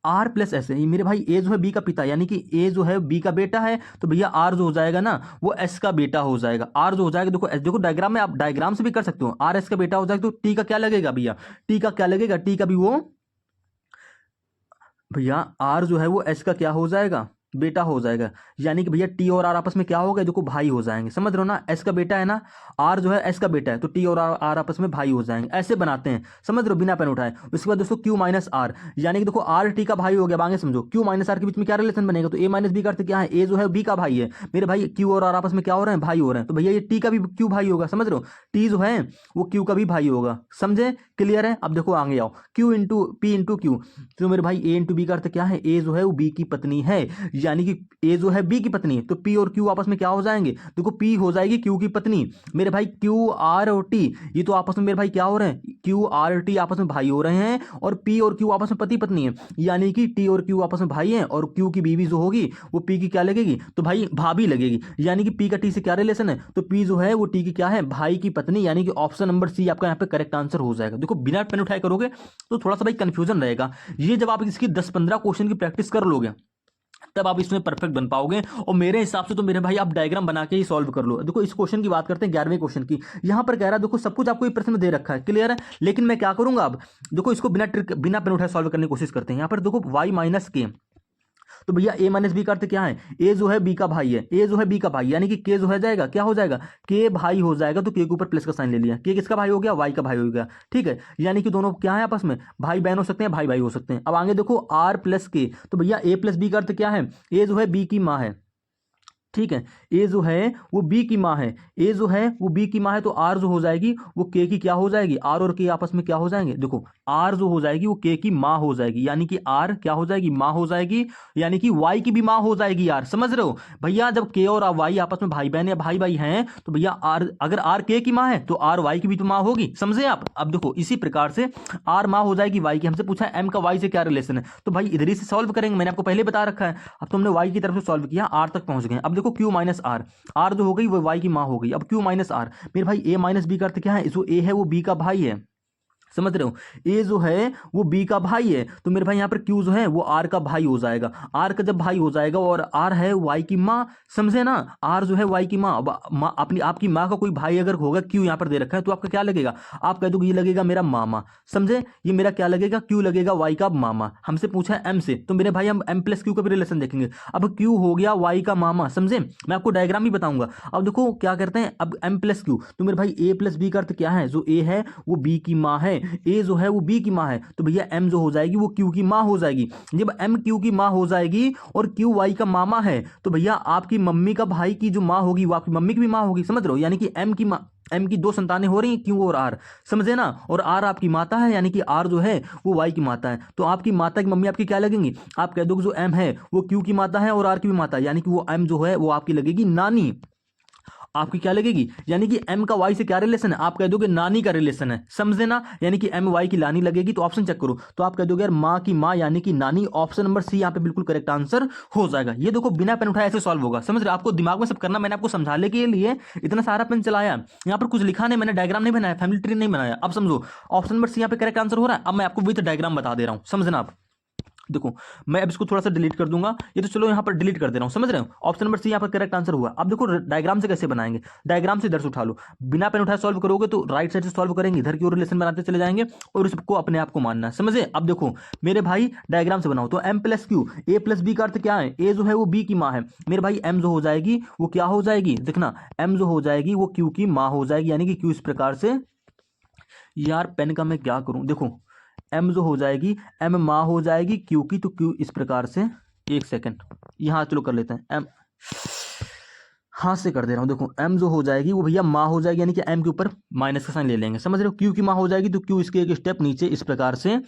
आर प्लस एस है, मेरे भाई ए जो है बी का पिता, यानी कि ए जो है बी का बेटा है, तो भैया आर जो हो जाएगा ना वो एस का बेटा हो जाएगा। आर जो हो जाएगा देखो देखो डायग्राम में, आप डायग्राम से भी कर सकते हो, आर एस का बेटा हो जाएगा, तो टी का क्या लगेगा भैया, टी का क्या लगेगा, टी का भी वो भैया आर जो है वो एस का क्या हो जाएगा, बेटा हो जाएगा, यानी कि भैया टी और आर आपस में क्या हो गए, देखो भाई हो जाएंगे। समझ रहे हो ना, एस का बेटा है ना, आर जो है एस का बेटा है, तो टी और आर आपस में भाई हो जाएंगे। ऐसे बनाते हैं, समझ रहे हो, बिना पेन उठाए। उसके बाद दोस्तों क्यू माइनस आर, यानी कि देखो आर टी का भाई हो गया। अब आगे समझो, क्यू माइनस आर के बीच में क्या रिलेशन बनेगा, तो ए माइनस बी का अर्थ क्या है, ए जो है बी का भाई है। मेरे भाई क्यू और आर आपस में क्या हो रहे हैं, भाई हो रहे हैं, तो भैया ये टी का भी क्यू भाई होगा। समझ रहे हो, टी जो है वो क्यू का भी भाई होगा। समझे, क्लियर है। अब देखो आगे आओ, Q into P into Q, तो मेरे भाई ए इंटू बी का अर्थ क्या है, ए जो है वो बी की पत्नी है, यानी कि ए जो है बी की पत्नी है, तो पी और क्यू आपस में क्या हो जाएंगे, देखो पी हो जाएगी क्यू की पत्नी। मेरे भाई क्यू आर और टी ये तो आपस में मेरे भाई क्या हो रहे हैं, क्यू आर टी आपस में भाई हो रहे हैं, और पी और क्यू आपस में पति पत्नी है, यानी कि टी और क्यू आपस में भाई हैं, और क्यू की बीवी जो होगी वो पी की क्या लगेगी, तो भाई भाभी लगेगी, यानी कि पी का टी से क्या रिलेशन है, तो पी जो है वो टी की क्या है, भाई की पत्नी, यानी कि ऑप्शन नंबर सी आपका यहाँ पे करेक्ट आंसर हो जाएगा। देखो बिना पेन उठाए करोगे तो थोड़ा सा भाई कंफ्यूजन रहेगा। ये जब आप इसकी 10-15 क्वेश्चन की प्रैक्टिस कर लोगे तब आप इसमें परफेक्ट बन पाओगे। और मेरे हिसाब से तो मेरे भाई आप डायग्राम बना के ही सॉल्व कर लो। देखो इस क्वेश्चन की बात करते हैं 11वें क्वेश्चन की। यहां पर कह रहा है, देखो सब कुछ आपको ये प्रश्न में दे रखा है, क्लियर है, लेकिन मैं क्या करूंगा अब, देखो इसको बिना पेन उठाए सॉल्व करने की कोशिश करते हैं। यहां पर देखो वाई माइनस के, तो भैया ए माइनस बी का अर्थ क्या है, ए जो है बी का भाई है, ए जो है बी का भाई, यानी कि के जो है जाएगा क्या हो जाएगा, के भाई हो जाएगा, तो के के ऊपर प्लस का साइन ले लिया, के किसका भाई हो गया, वाई का भाई हो गया। ठीक है, यानी कि दोनों क्या है आपस में, भाई बहन हो सकते हैं, भाई भाई हो सकते हैं। अब आगे देखो आर प्लस के, तो भैया ए प्लस बी का अर्थ क्या है, ए जो है बी की माँ है। ठीक है, ए जो है वो बी की माँ है, ए जो है वो बी की माँ है, तो आर जो हो जाएगी वो के की क्या हो जाएगी, आर और के आपस में क्या हो जाएंगे, देखो आर जो हो जाएगी वो के की माँ हो जाएगी, यानी कि आर क्या हो जाएगी, माँ हो जाएगी, यानी कि वाई की भी माँ हो जाएगी यार। समझ रहे हो भैया, जब के और वाई आपस में भाई बहन या भाई भाई हैं, तो भैया आर, अगर आर के की माँ है तो आर वाई की भी तो माँ होगी। समझे आप। अब देखो इसी प्रकार से आर माँ हो जाएगी वाई की। हमसे पूछा है एम का वाई से क्या रिलेशन है, तो भाई इधर ही से सॉल्व करेंगे, मैंने आपको पहले बता रखा है। अब तुमने वाई की तरफ से सॉल्व किया, आर तक पहुंच गए। अब देखो क्यू माइनस आर, आर जो हो गई वो वाई की माँ हो गई। अब क्यू माइनस आर, मेरे भाई ए माइनस बी का अर्थ क्या है, जो ए है वो बी का भाई है। समझ रहे हो, ए जो है वो बी का भाई है, तो मेरे भाई यहाँ पर क्यू जो है वो आर का भाई हो जाएगा। आर का जब भाई हो जाएगा और आर है वाई की माँ, समझे ना, आर जो है वाई की माँ, अपनी आपकी माँ का कोई भाई अगर होगा, क्यू यहाँ पर दे रखा है, तो आपका क्या लगेगा, आप कह दो ये लगेगा मेरा मामा। समझे, ये मेरा क्या लगेगा, क्यू लगेगा वाई का मामा। हमसे पूछा है एम से, तो मेरे भाई हम एम प्लस क्यू का भी रिलेशन देखेंगे। अब क्यू हो गया वाई का मामा, समझे, मैं आपको डायग्राम भी बताऊंगा। अब देखो क्या करते हैं, अब एम प्लस क्यू, तो मेरे भाई ए प्लस बी का अर्थ क्या है, जो ए है वो बी की माँ है, ए जो है वो बी की माँ है, तो भैया एम जो हो जाएगी वो क्यू की माँ हो जाएगी। जब एम क्यू की माँ हो जाएगी और क्यू वाई का मामा है, तो भैया आपकी मम्मी का भाई की जो माँ होगी वो आपकी मम्मी की भी माँ होगी। समझ रहे हो, यानी कि एम की माँ, एम की दो संतानें हो रही हैं, क्यू और आर। समझे ना, और आर आपकी माता है, यानी कि आर जो है वो वाई की माता है, तो आपकी माता की मम्मी आपकी क्या लगेंगी, आप कह दो जो एम है वो क्यू की माता है और आर की भी माता है, यानी कि वो एम जो है वो आपकी लगेगी नानी। आपकी क्या लगेगी, यानी कि एम का वाई से क्या रिलेशन है, आप कह दोगे नानी का रिलेशन है। समझे ना, यानी कि एम वाई की नानी लगेगी, तो ऑप्शन चेक करो, तो आप कह दोगे यार माँ की माँ यानी कि नानी। ऑप्शन नंबर सी यहाँ पे बिल्कुल करेक्ट आंसर हो जाएगा। ये देखो बिना पेन उठाए ऐसे सॉल्व होगा। समझ रहे, आपको दिमाग में सब करना, मैंने आपको समझाने के लिए इतना सारा पेन चलाया। यहाँ पर कुछ लिखा नहीं, मैंने डायग्राम नहीं बनाया, फैमिली ट्री नहीं बनाया। अब समझो ऑप्शन नंबर सी यहाँ पे करेक्ट आंसर हो रहा है। अब मैं आपको विद डायग्राम बता दे रहा हूँ, समझना आप। देखो मैं अब इसको थोड़ा सा डिलीट कर दूंगा, ये तो चलो यहाँ पर डिलीट कर दे रहा हूँ। समझ रहे हो, ऑप्शन नंबर सी यहाँ पर करेक्ट आंसर हुआ। अब देखो डायग्राम से कैसे बनाएंगे, डायग्राम से इधर से उठा लो, बिना पेन उठाए सॉल्व करोगे तो राइट साइड से सॉल्व करेंगे, इधर की ओर रिलेशन बनाते चले जाएंगे और इसको अपने आप को मानना है। समझे, अब देखो मेरे भाई डायग्राम से बनाओ, तो एम प्लस क्यू, ए प्लस बी का अर्थ क्या है, ए जो है वो बी की माँ है, मेरे भाई एम जो हो जाएगी वो क्या हो जाएगी, देखना एम जो हो जाएगी वो क्यू की माँ हो जाएगी, यानी कि क्यू इस प्रकार से, यार पेन का मैं क्या करूं, देखो एम जो हो जाएगी एम माँ हो जाएगी क्यू की, तो क्यू इस प्रकार से, एक सेकंड यहाँ चलो कर लेते हैं, एम हाथ से कर दे रहा हूँ। देखो एम जो हो जाएगी वो भैया माँ हो जाएगी, यानी कि एम के ऊपर माइनस का साइन ले लेंगे। समझ रहे हो, क्यू की माँ हो जाएगी तो क्यू इसके एक स्टेप नीचे इस प्रकार से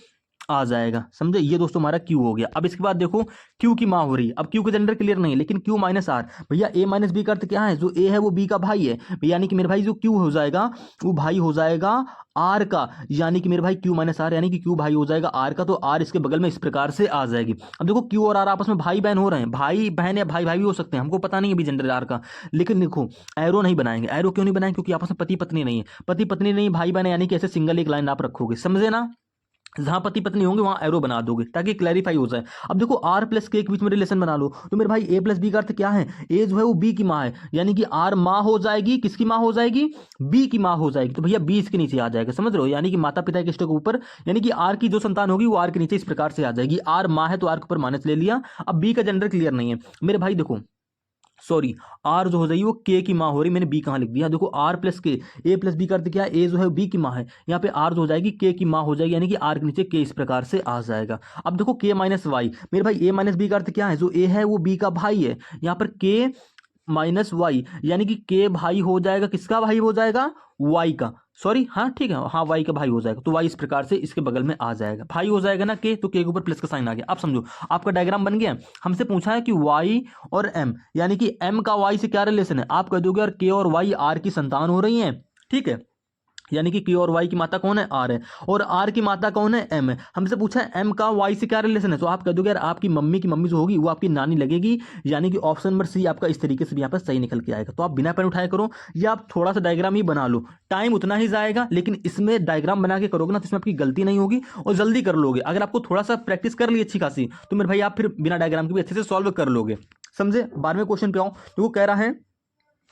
आ जाएगा। समझे, ये दोस्तों हमारा क्यू हो गया। अब इसके बाद देखो क्यू की माँ हो रही है, अब क्यू के जेंडर क्लियर नहीं है, लेकिन क्यू माइनस आर, भैया ए माइनस बी का अर्थ क्या है, जो ए है वो बी का भाई है, यानी कि मेरे भाई जो क्यू हो जाएगा वो भाई हो जाएगा आर का, यानी कि मेरे भाई क्यू माइनस आर, यानी कि क्यू भाई हो जाएगा आर का, तो आर इसके बगल में इस प्रकार से आ जाएगी। अब देखो क्यू और आर आपस में भाई बहन हो रहे हैं, भाई बहन या भाई भाई भी हो सकते हैं, हमको पता नहीं है अभी जेंडर आर का, लेकिन देखो एरो नहीं बनाएंगे। एरो क्यों नहीं बनाएंगे, क्योंकि आपस में पति पत्नी नहीं है, पति पत्नी नहीं भाई बहन, यानी कि ऐसे सिंगल एक लाइन आप रखोगे। समझे ना, जहां पति पत्नी होंगे वहां एरो बना दोगे ताकि क्लैरिफाई हो जाए। अब देखो आर प्लस के के बीच में रिलेशन बना लो, तो मेरे भाई ए प्लस बी का अर्थ क्या है, ए जो है वो बी की माँ है, यानी कि आर माँ हो जाएगी, किसकी माँ हो जाएगी, बी की माँ हो जाएगी। तो भैया बी इसके नीचे आ जाएगा, समझ रहे हो, यानी कि माता पिता के इष्ट के ऊपर, यानी कि आर की जो संतान होगी वो आर के नीचे इस प्रकार से आ जाएगी। आर माँ है तो आर के ऊपर माइनस ले लिया। अब बी का जेंडर क्लियर नहीं है मेरे भाई, देखो सॉरी, आर जो हो जाएगी वो के की माँ हो रही, मैंने बी कहाँ लिख दिया, देखो आर प्लस के, ए प्लस बी का अर्थ क्या है, ए जो है बी की माँ है, यहाँ पे आर जो हो जाएगी के की माँ हो जाएगी, यानी कि आर के नीचे के इस प्रकार से आ जाएगा। अब देखो के माइनस वाई, मेरे भाई ए माइनस बी का अर्थ क्या है, जो ए है वो बी का भाई है, यहाँ पर के माइनस वाई, यानी कि के भाई हो जाएगा, किसका भाई हो जाएगा, वाई का, सॉरी हाँ ठीक है, हाँ वाई का भाई हो जाएगा, तो वाई इस प्रकार से इसके बगल में आ जाएगा, भाई हो जाएगा ना के, तो के के ऊपर प्लस का साइन आ गया। आप समझो आपका डायग्राम बन गया। हमसे पूछा है कि वाई और एम, यानी कि एम का वाई से क्या रिलेशन है, आप कह दोगे यार के और वाई आर की संतान हो रही है, ठीक है, यानी कि के और वाई की माता कौन है, आर है, और आर की माता कौन है, एम है। हमसे पूछा है एम का वाई से क्या रिलेशन है, तो आप कह दोगे यार आपकी मम्मी की मम्मी जो होगी वो आपकी नानी लगेगी, यानी कि ऑप्शन नंबर सी आपका इस तरीके से भी यहाँ पर सही निकल के आएगा। तो आप बिना पेन उठाए करो, या आप थोड़ा सा डायग्राम ही बना लो, टाइम उतना ही जाएगा, लेकिन इसमें डायग्राम बना के करोगे ना तो इसमें आपकी गलती नहीं होगी और जल्दी कर लोगे। अगर आपको थोड़ा सा प्रैक्टिस कर ली अच्छी खासी, तो मेरे भाई आप फिर बिना डायग्राम के भी अच्छे से सॉल्व कर लोगे, समझे। 12वें क्वेश्चन पे आओ, तो वो कह रहा है,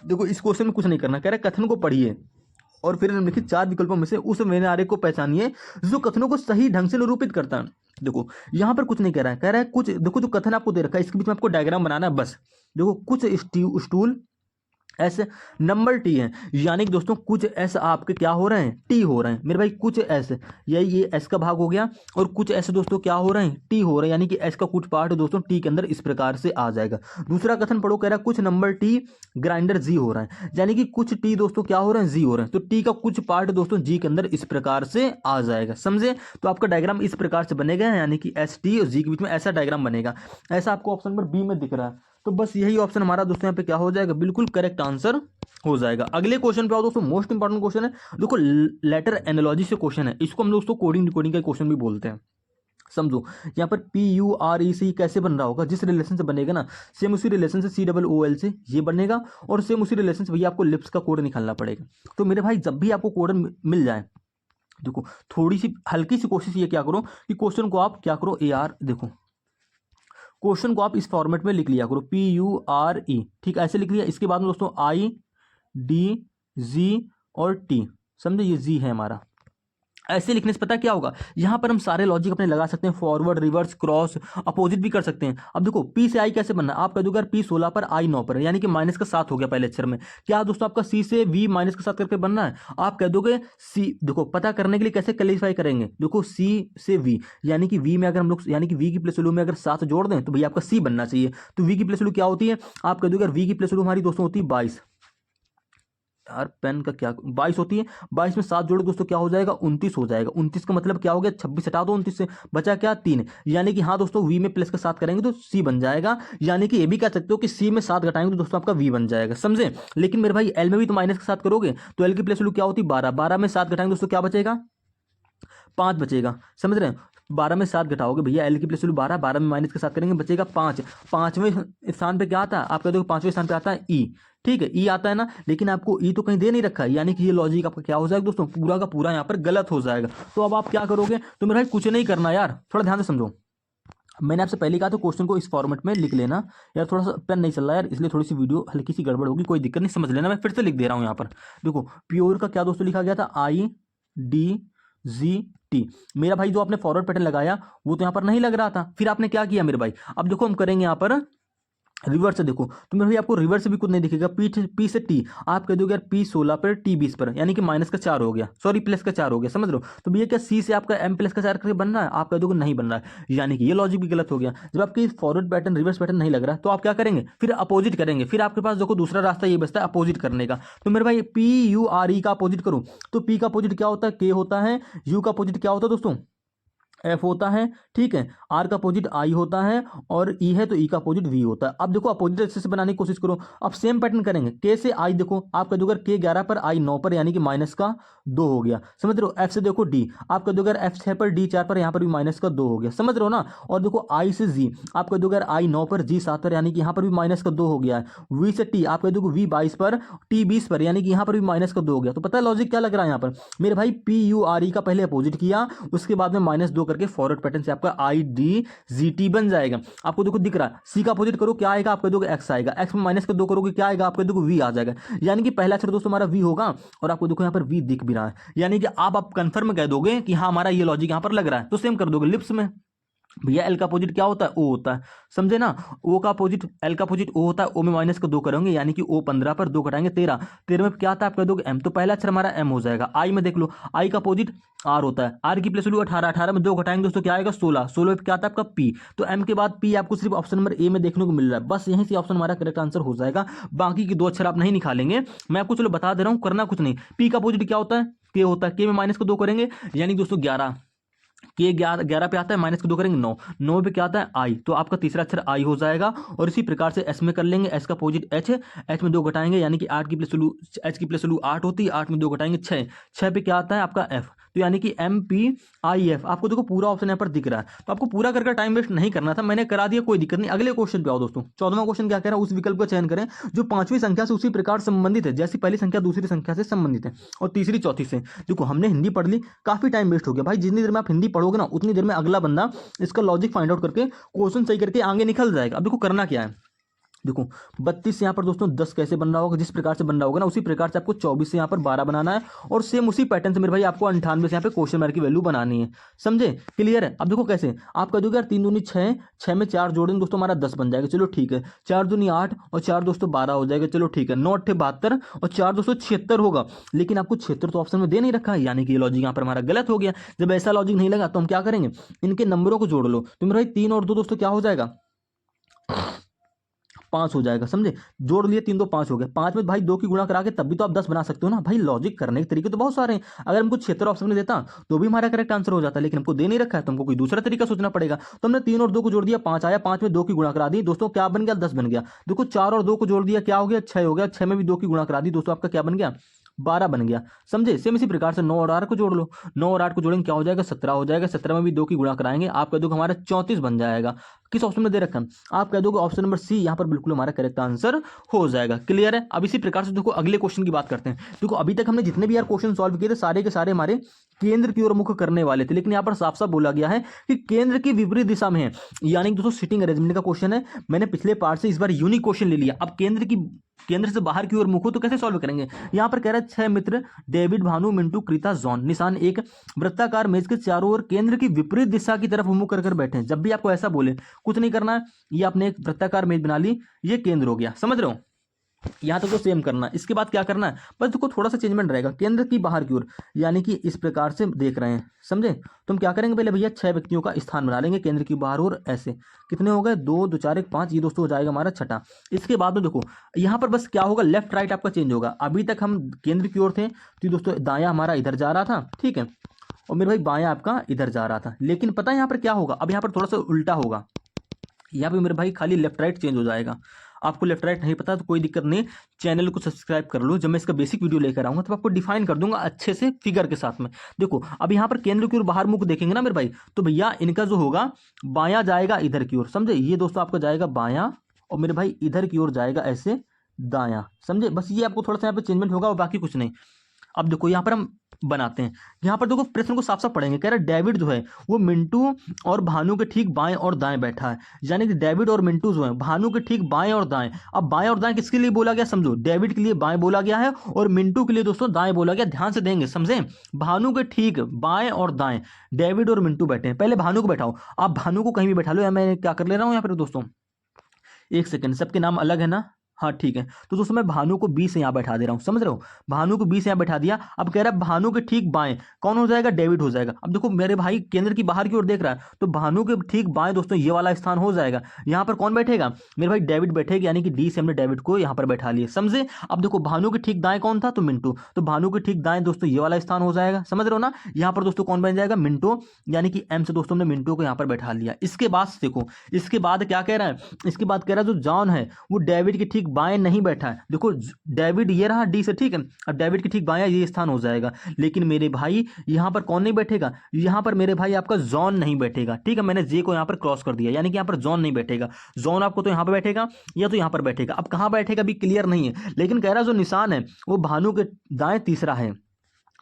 देखो इस क्वेश्चन में कुछ नहीं करना, कह रहा है कथन को पढ़िए और फिर निम्नलिखित 4 विकल्पों में से उस व्यवहार को पहचानिए जो कथनों को सही ढंग से निरूपित करता है। देखो यहां पर कुछ नहीं कह रहा है, कह रहा है कुछ, देखो जो कथन आपको दे रखा है इसके बीच में आपको डायग्राम बनाना है बस। देखो कुछ स्टूल एस नंबर टी है, यानी कि दोस्तों कुछ एस आपके क्या हो रहे हैं, टी हो रहे हैं मेरे भाई, कुछ एस, ये एस का भाग हो गया, और कुछ एस दोस्तों क्या हो रहे हैं, टी हो रहे हैं, यानी कि एस का कुछ पार्ट दोस्तों टी के अंदर इस प्रकार से आ जाएगा। दूसरा कथन पढ़ो, कह रहा है कुछ नंबर टी ग्राइंडर जी हो रहा है, यानी कि कुछ टी दोस्तों क्या हो रहे हैं, जी हो रहे हैं, तो टी का कुछ पार्ट दोस्तों जी के अंदर इस प्रकार से आ जाएगा, समझे। तो आपका डायग्राम इस प्रकार से बनेगा, यानी कि एस टी और जी के बीच में ऐसा डायग्राम बनेगा, ऐसा आपको ऑप्शन नंबर बी में दिख रहा है। तो बस यही ऑप्शन हमारा दोस्तों यहाँ पे क्या हो जाएगा, बिल्कुल करेक्ट आंसर हो जाएगा। अगले क्वेश्चन पे आओ दोस्तों, मोस्ट इंपॉर्टेंट क्वेश्चन है, देखो लेटर एनालॉजी से क्वेश्चन है, इसको हम दोस्तों कोडिंग डिकोडिंग का क्वेश्चन भी बोलते हैं। समझो यहाँ पर PURE से कैसे बन रहा होगा, जिस रिलेशन से बनेगा ना सेम उसी रिलेशन से COOL से ये बनेगा, और सेम उसी रिलेशन से भैया आपको लिप्स का कोड निकालना पड़ेगा। तो मेरे भाई जब भी आपको कोड मिल जाए, देखो थोड़ी सी हल्की सी कोशिश ये क्या करो कि क्वेश्चन को आप क्या करो, AR, देखो क्वेश्चन को आप इस फॉर्मेट में लिख लिया करो, PURE, ठीक ऐसे लिख लिया। इसके बाद में दोस्तों IDG और T, समझे, ये जी है हमारा। ऐसे लिखने से पता क्या होगा, यहां पर हम सारे लॉजिक अपने लगा सकते हैं, फॉरवर्ड, रिवर्स, क्रॉस, अपोजिट भी कर सकते हैं। अब देखो P से I कैसे बनना, आप कह दोगे P 16 पर I 9 पर, यानी कि माइनस का 7 हो गया पहले अक्षर में। क्या दोस्तों आपका C से V माइनस का 7 करके बनना है, आप कह दोगे C, देखो पता करने के लिए कैसे क्लैरिफाई करेंगे, देखो C से V, यानी कि V में अगर हम लोग, यानी कि V की प्लस वैल्यू में अगर 7 जोड़ दें तो भैया आपका C बनना चाहिए। तो V की प्लस वैल्यू क्या होती है, आप कह दोगे V की प्लस वैल्यू हमारी दोस्तों होती है 22, यार पेन का क्या, 22 होती है, 22 में 7 जोड़ो दोस्तों क्या हो जाएगा, 29 हो जाएगा। 29 का मतलब क्या हो गया, 26 हटा दो 29 से, बचा क्या 3, यानी कि हाँ दोस्तों V में प्लस का 7 करेंगे तो C बन जाएगा, यानी कि ये भी कह सकते हो कि C में 7 घटाएंगे तो दोस्तों आपका V बन जाएगा, समझे। लेकिन मेरे भाई L में भी तो माइनस का 7 करोगे तो L की प्लस वैल्यू क्या होती है 12, 12 में 7 घटाएंगे दोस्तों क्या बचेगा, 5 बचेगा, समझ रहे हैं। 12 में 7 घटाओगे भैया, एल की प्लस वैल्यू 12, 12 में माइनस के साथ करेंगे बचेगा 5, 5वें स्थान पे क्या आता है, आप कह दो 5वें स्थान पे आता है ई, ठीक है, ई आता है ना, लेकिन आपको ई तो कहीं दे नहीं रखा है, यानी कि ये लॉजिक आपका क्या हो जाएगा दोस्तों, पूरा का पूरा यहाँ पर गलत हो जाएगा। तो अब आप क्या करोगे, तो मेरे भाई कुछ नहीं करना यार, थोड़ा ध्यान से समझो। मैंने आपसे पहले कहा था क्वेश्चन को इस फॉर्मेट में लिख लेना, यार थोड़ा सा पेन नहीं चल रहा यार, इसलिए थोड़ी सी वीडियो हल्की सी गड़बड़ होगी, कोई दिक्कत नहीं, समझ लेना। मैं फिर से लिख दे रहा हूँ यहाँ पर, देखो प्योर का क्या दोस्तों लिखा गया था, IDGT, मेरा भाई जो आपने फॉरवर्ड पैटर्न लगाया वो तो यहाँ पर नहीं लग रहा था, फिर आपने क्या किया मेरे भाई, अब देखो हम करेंगे यहाँ पर रिवर्स से, देखो तो मेरे भाई आपको रिवर्स भी कुछ नहीं दिखेगा, P से T, आप कह दोगे यार P 16 पर T 20 पर, यानी कि माइनस का 4 हो गया, सॉरी प्लस का 4 हो गया, समझ लो। तो भैया क्या C से आपका M प्लस का 4 करके बन रहा है, आप कह दोगे नहीं बन रहा है, यानी कि ये लॉजिक भी गलत हो गया। जब आपकी फॉरवर्ड पैटर्न रिवर्स पैटर्न नहीं लग रहा है तो आप क्या करेंगे, फिर अपोजिट करेंगे, फिर आपके पास देखो दूसरा रास्ता ये बचता है अपोजिट करने का। तो मेरे भाई PURE का अपोजिट करूँ तो P का अपोजिट क्या होता है, K होता है, U का अपोजिट क्या होता है दोस्तों, एफ होता है, ठीक है। आर का अपोजिट आई होता है और ई है तो ई का अपोजिट वी होता है। अब देखो अपोजिट एक्सिस से बनाने की कोशिश करो। अब सेम पैटर्न करेंगे, के से आई देखो आपका जो के 11 पर आई 9 पर यानी कि माइनस का 2 हो गया, समझ रहे हो। एफ से देखो डी आपका जो एफ 6 पर डी 4 पर यहाँ पर भी माइनस का 2 हो गया, समझ रहे हो ना। और देखो आई से जी आपका जो आई 9 पर जी 7 पर यानी कि यहाँ पर भी माइनस का 2 हो गया है। वी से टी आपका देखो वी 22 पर टी 20 पर यानी कि यहाँ पर भी माइनस का 2 हो गया। तो पता है लॉजिक क्या लग रहा है यहाँ पर मेरे भाई, पी यू आर ई का पहले अपोजिट किया, उसके बाद में -2 करके फॉरवर्ड पैटर्न से आपका आई डी जी टी बन जाएगा। आपको देखो दिख रहा है, सी का अपोजिट करो क्या आएगा आपका देखो एक्स आएगा, एक्स में -2 करोगे क्या आएगा आपका देखो वी आ जाएगा। यानी कि पहला अक्षर दोस्तों हमारा वी होगा और आपको देखो यहाँ पर वी दिख भी रहा है, यानी कि आप कंफर्म कह दोगे कि हाँ हमारा ये लॉजिक यहाँ पर लग रहा है, तो सेम कर दोगे लिप्स में। भैया एल का अपोजिट क्या होता है, ओ होता है, समझे ना। ओ का अपोजिट एल का अपोजिट ओ होता है, ओ में माइनस का 2 करेंगे यानी कि ओ 15 पर 2 घटाएंगे 13, 13 में क्या आता है आपका दोगे एम, तो पहला अक्षर हमारा एम हो जाएगा। आई में देख लो, आई का अपोजिट आर होता है, आर की प्लेस वैल्यू 18, 18 में 2 घटाएंगे दोस्तों क्या आएगा 16, 16 में क्या आता है आपका पी। तो एम के बाद पी आपको सिर्फ ऑप्शन नंबर ए में देखने को मिल रहा है, बस यहीं से ऑप्शन हमारा करेक्ट आंसर हो जाएगा। बाकी की 2 अक्षर आप नहीं निकालेंगे, मैं आपको चलो बता दे रहा हूँ, करना कुछ नहीं। पी का अपोजिट क्या होता है, के होता है, के में माइनस का 2 करेंगे यानी दोस्तों 11, के 11 पे आता है -2 करेंगे 9, 9 पे क्या आता है आई, तो आपका तीसरा अक्षर आई हो जाएगा। और इसी प्रकार से एस में कर लेंगे, एस का अपोजिट एच है, एच में 2 घटाएंगे यानी कि 8 की प्लेस वैल्यू एच की प्लेस वैल्यू 8 होती है, 8 में 2 घटाएंगे 6, 6 पे क्या आता है आपका एफ, तो यानी कि एम पी आई एफ। आपको देखो पूरा ऑप्शन यहाँ पर दिख रहा है, तो आपको पूरा करके टाइम वेस्ट नहीं करना था, मैंने करा दिया, कोई दिक्कत नहीं। अगले क्वेश्चन पे आओ दोस्तों। 14वां क्वेश्चन क्या कह रहा है, उस विकल्प का चयन करें जो 5वीं संख्या से उसी प्रकार संबंधित है जैसी पहली संख्या दूसरी संख्या से संबंधित है और तीसरी चौथी से। देखो हमने हिंदी पढ़ ली, काफी टाइम वेस्ट हो गया भाई, जितनी देर में आप हिंदी पढ़ोगे ना उतनी देर में अगला बंदा इसका लॉजिक फाइंड आउट करके क्वेश्चन सही करके आगे निकल जाएगा। अब देखो करना क्या है, देखो 32 यहाँ पर दोस्तों 10 कैसे बन रहा होगा, जिस प्रकार से बन रहा होगा ना उसी प्रकार से आपको 24 से यहाँ पर 12 बनाना है और सेम उसी पैटर्न से मेरे भाई आपको 98 से यहाँ पे क्वेश्चन मार्क की वैल्यू बनानी है, समझे। क्लियर है। अब देखो कैसे आपका जो यार 3 दूनी 6, 6 में 4 जोड़ेंगे दोस्तों हमारा 10 बन जाएगा, चलो ठीक है। 4 दूनी 8 और 4 दोस्तों 12 हो जाएगा, चलो ठीक है। 9 8 72 और 4 दोस्तों 76 होगा, लेकिन आपको 76 तो ऑप्शन में दे नहीं रखा है, यानी कि ये लॉजिक यहाँ पर हमारा गलत हो गया। जब ऐसा लॉजिक नहीं लगा तो हम क्या करेंगे, इनके नंबरों को जोड़ लो, तो मेरे भाई 3 और 2 दोस्तों क्या हो जाएगा 5 हो जाएगा, समझे। जोड़ लिए 3 2 5 हो गया, 5 में भाई 2 की गुणा करा के तब भी तो आप 10 बना सकते हो ना भाई। लॉजिक करने के तरीके तो बहुत सारे हैं, अगर हमको 76 ऑप्शन में देता तो भी हमारा करेक्ट आंसर हो जाता, लेकिन हमको दे नहीं रखा है तो हमको कोई दूसरा तरीका सोचना पड़ेगा। तो हमने 3 और 2 को जोड़ दिया 5 आया, 5 में 2 की गुणा करा दी दोस्तों क्या बन गया 10 बन गया। देखो 4 और 2 को जोड़ दिया क्या हो गया 6 हो गया, 6 में भी 2 की गुणा करा दी दोस्तों आपका क्या बन गया 12 बन गया, समझे। सेम इसी प्रकार से 9 और 8 को जोड़ लो, 9 और 8 को जोड़ेंगे क्या हो जाएगा 17 हो जाएगा, 17 में भी 2 की गुणा कराएंगे आप कह दोगे हमारा 34 बन जाएगा। किस ऑप्शन में दे रखा है, आप कह दोगे ऑप्शन नंबर सी, यहाँ पर बिल्कुल हमारा करेक्ट आंसर हो जाएगा। क्लियर है। अब इसी प्रकार से देखो अगले क्वेश्चन की बात करते हैं। देखो अभी तक हमने जितने भी यार क्वेश्चन सॉल्व किए थे सारे के सारे हमारे केंद्र की ओर मुख करने वाले थे, लेकिन यहाँ पर साफ साफ बोला गया है कि केंद्र की विपरीत दिशा में है, यानी दोस्तों सिटिंग अरेंजमेंट का क्वेश्चन है। मैंने पिछले पार्ट से इस बार यूनिक क्वेश्चन ले लिया। अब केंद्र से बाहर की ओर मुख हो तो कैसे सॉल्व करेंगे। यहाँ पर कह रहा है 6 मित्र डेविड भानु मिंटू कृता जॉन निशान एक वृत्ताकार मेज के चारों ओर केंद्र की विपरीत दिशा की तरफ मुंह कर बैठे हैं। जब भी आपको ऐसा बोले कुछ नहीं करना है, ये आपने एक वृत्ताकार मेज बना ली, ये केंद्र हो गया, समझ रहे हो। यहां तक तो सेम करना है। इसके बाद क्या करना है, बस देखो थोड़ा सा चेंजमेंट रहेगा, केंद्र की बाहर की ओर यानी कि इस प्रकार से देख रहे हैं, समझे। तो हम क्या करेंगे पहले भैया 6 व्यक्तियों का स्थान बना लेंगे केंद्र की बाहर ओर, ऐसे कितने हो गए 2 2 4 1 5, ये दोस्तों हो जाएगा हमारा छठा। इसके बाद में देखो यहाँ पर बस क्या होगा लेफ्ट राइट आपका चेंज होगा। अभी तक हम केंद्र की ओर थे तो दोस्तों दाया हमारा इधर जा रहा था, ठीक है, और मेरे भाई बायां आपका इधर जा रहा था। लेकिन पता है यहाँ पर क्या होगा, अब यहाँ पर थोड़ा सा उल्टा होगा, यहाँ पे मेरे भाई खाली लेफ्ट राइट चेंज हो जाएगा। आपको लेफ्ट राइट नहीं पता तो कोई दिक्कत नहीं, चैनल को सब्सक्राइब कर लो, जब मैं इसका बेसिक वीडियो लेकर आऊंगा तो आपको डिफाइन कर दूंगा अच्छे से फिगर के साथ में। देखो अब यहाँ पर केंद्र की ओर बाहर मुख देखेंगे ना मेरे भाई, तो भैया इनका जो होगा बायां जाएगा इधर की ओर, समझे। ये दोस्तों आपका जाएगा बायां और मेरे भाई इधर की ओर जाएगा ऐसे दायां, समझे। बस ये आपको थोड़ा सा यहाँ पे चेंजमेंट होगा और बाकी कुछ नहीं। अब देखो यहाँ पर हम बनाते हैं, यहाँ पर देखो प्रश्न को साफ साफ पढ़ेंगे। कह रहा है डेविड जो है वो मिंटू और भानु के ठीक बाएं और दाएं बैठा है, यानी कि डेविड और मिंटू जो है भानु के ठीक बाएं और दाएं। अब बाएं और दाएं किसके लिए बोला गया समझो, डेविड के लिए बाएं बोला गया है और मिंटू के लिए दोस्तों दाएं बोला गया। ध्यान से देंगे समझे, भानु के ठीक बाएं और दाएं डेविड और मिंटू बैठे हैं। पहले भानु को बैठाओ, आप भानु को कहीं भी बैठा लो, या मैं क्या कर ले रहा हूँ यहाँ पर दोस्तों, एक सेकंड, सबके नाम अलग है ना, हाँ ठीक है, तो दोस्तों मैं भानु को बी से यहाँ बैठा दे रहा हूँ, समझ रहे हो, भानु को बी से यहाँ बैठा दिया। अब कह रहा है भानु के ठीक बाएं कौन हो जाएगा, डेविड हो जाएगा। अब देखो मेरे भाई केंद्र की बाहर की ओर देख रहा है, तो भानु के ठीक बाएं दोस्तों ये वाला स्थान हो जाएगा। यहाँ पर कौन बैठेगा, मेरे भाई डेविड बैठेगा, यानी कि डी से हमने डेविड को यहाँ पर बैठा लिया, समझे। अब देखो भानु के ठीक दाएं कौन था, तो मिंटू, तो भानु के ठीक दाएं दोस्तों ये वाला स्थान हो जाएगा, समझ रहे हो ना। यहाँ पर दोस्तों कौन बन जाएगा, मिंटू, यानी कि एम से दोस्तों हमने मिंटू को यहाँ पर बैठा लिया। इसके बाद देखो, इसके बाद क्या कह रहा है, इसके बाद कह रहा है जो जॉन है वो डेविड के ठीक बाएं नहीं बैठा है। देखो डेविड ये रहा डी से, ठीक है, अब डेविड के ठीक बाएं ये स्थान हो जाएगा। लेकिन मेरे भाई यहाँ पर कौन नहीं बैठेगा, यहाँ पर मेरे भाई आपका जॉन नहीं बैठेगा, ठीक है, मैंने जे को यहाँ पर क्रॉस कर दिया, यानी कि यहाँ पर जॉन नहीं बैठेगा। जॉन आपको तो यहाँ पर बैठेगा या तो यहाँ पर बैठेगा, अब कहाँ बैठेगा भी क्लियर नहीं है, लेकिन कह रहा है जो निशान है वो भानु के दाएं तीसरा है।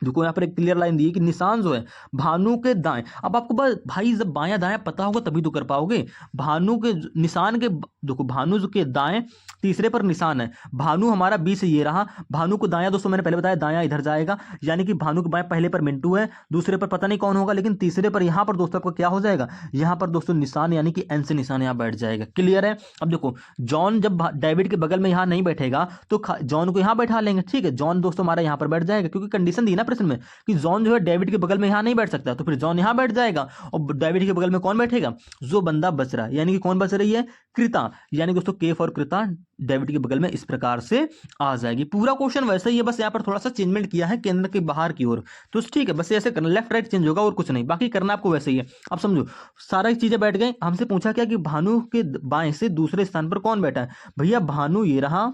देखो यहाँ पर एक क्लियर लाइन दी है कि निशान जो है भानु के दाएं। अब आपको बस भाई जब बायां दायां पता होगा तभी तो कर पाओगे। भानु के निशान के, देखो भानु के दाएं तीसरे पर निशान है, भानु हमारा बी से ये रहा, भानु को दायां दोस्तों मैंने पहले बताया दायां इधर जाएगा, यानी कि भानु के बाएं पहले पर मिंटू है, दूसरे पर पता नहीं कौन होगा, लेकिन तीसरे पर यहाँ पर दोस्तों आपको क्या हो जाएगा, यहाँ पर दोस्तों निशान यानी कि एन से निशान यहाँ बैठ जाएगा। क्लियर है। अब देखो जॉन जब डेविड के बगल में यहाँ नहीं बैठेगा तो जॉन को यहाँ बैठा लेंगे, ठीक है, जॉन दोस्तों हमारा यहाँ पर बैठ जाएगा, क्योंकि कंडीशन दी ना प्रश्न में कि जॉन जो है डेविड के बगल में यहाँ नहीं बैठ सकता, तो फिर जॉन यहाँ बैठ जाएगा। और डेविड के बगल में कौन बैठेगा, जो बंदा बच रहा है, यानी कि कौन बच रही है, कृता, यानी दोस्तों केफ और कृता डेविड के बगल में इस प्रकार से आ जाएगी। पूरा क्वेश्चन वैसे ही है, बस यहाँ पर थोड़ा सा चेंजमेंट किया है केंद्र के बाहर की ओर, तो ठीक है, बस ऐसे करना, लेफ्ट राइट चेंज होगा और कुछ नहीं, बाकी करना आपको वैसे ही है। अब समझो सारा चीजें बैठ गई। हमसे पूछा क्या कि भानु के बाएं से दूसरे स्थान पर कौन बैठा है, भैया भानु ये रहा,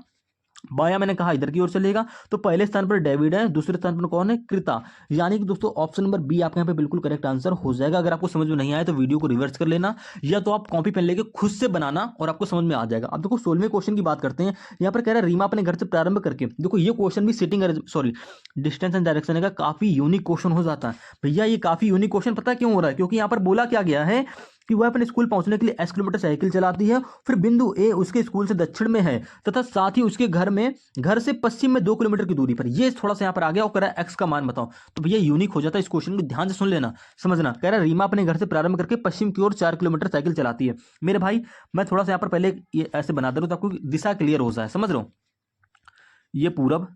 बाया मैंने कहा इधर की ओर चलेगा, तो पहले स्थान पर डेविड है, दूसरे स्थान पर कौन है, कृता, यानी कि दोस्तों ऑप्शन नंबर बी आपके यहाँ पे बिल्कुल करेक्ट आंसर हो जाएगा। अगर आपको समझ में नहीं आया तो वीडियो को रिवर्स कर लेना, या तो आप कॉपी पेन लेके खुद से बनाना और आपको समझ में आ जाएगा। अब देखो 16वें क्वेश्चन की बात करते हैं। यहाँ पर कह रहा है रीमा अपने घर से प्रारंभ करके, देखो ये क्वेश्चन भी सिटिंग डिस्टेंस एंड डायरेक्शन का काफी यूनिक क्वेश्चन हो जाता है। भैया ये काफी यूनिक क्वेश्चन पता क्यों हो रहा है, क्योंकि यहाँ पर बोला क्या गया है कि वह अपने स्कूल पहुंचने के लिए 8 किलोमीटर साइकिल चलाती है, फिर बिंदु ए उसके स्कूल से दक्षिण में है तथा साथ ही उसके घर से पश्चिम में 2 किलोमीटर की दूरी पर। ये थोड़ा सा यहाँ पर आ गया और कह रहा है एक्स का मान बताओ, तो भैया यूनिक हो जाता है। इस क्वेश्चन को ध्यान से सुन लेना, समझना। कह रहा है रीमा अपने घर से प्रारंभ करके पश्चिम की ओर 4 किलोमीटर साइकिल चलाती है। मेरे भाई मैं थोड़ा सा यहाँ पर पहले ये ऐसे बना दे रहा हूँ तो आपको दिशा क्लियर हो जाए, समझ रहे हो, ये पूरब,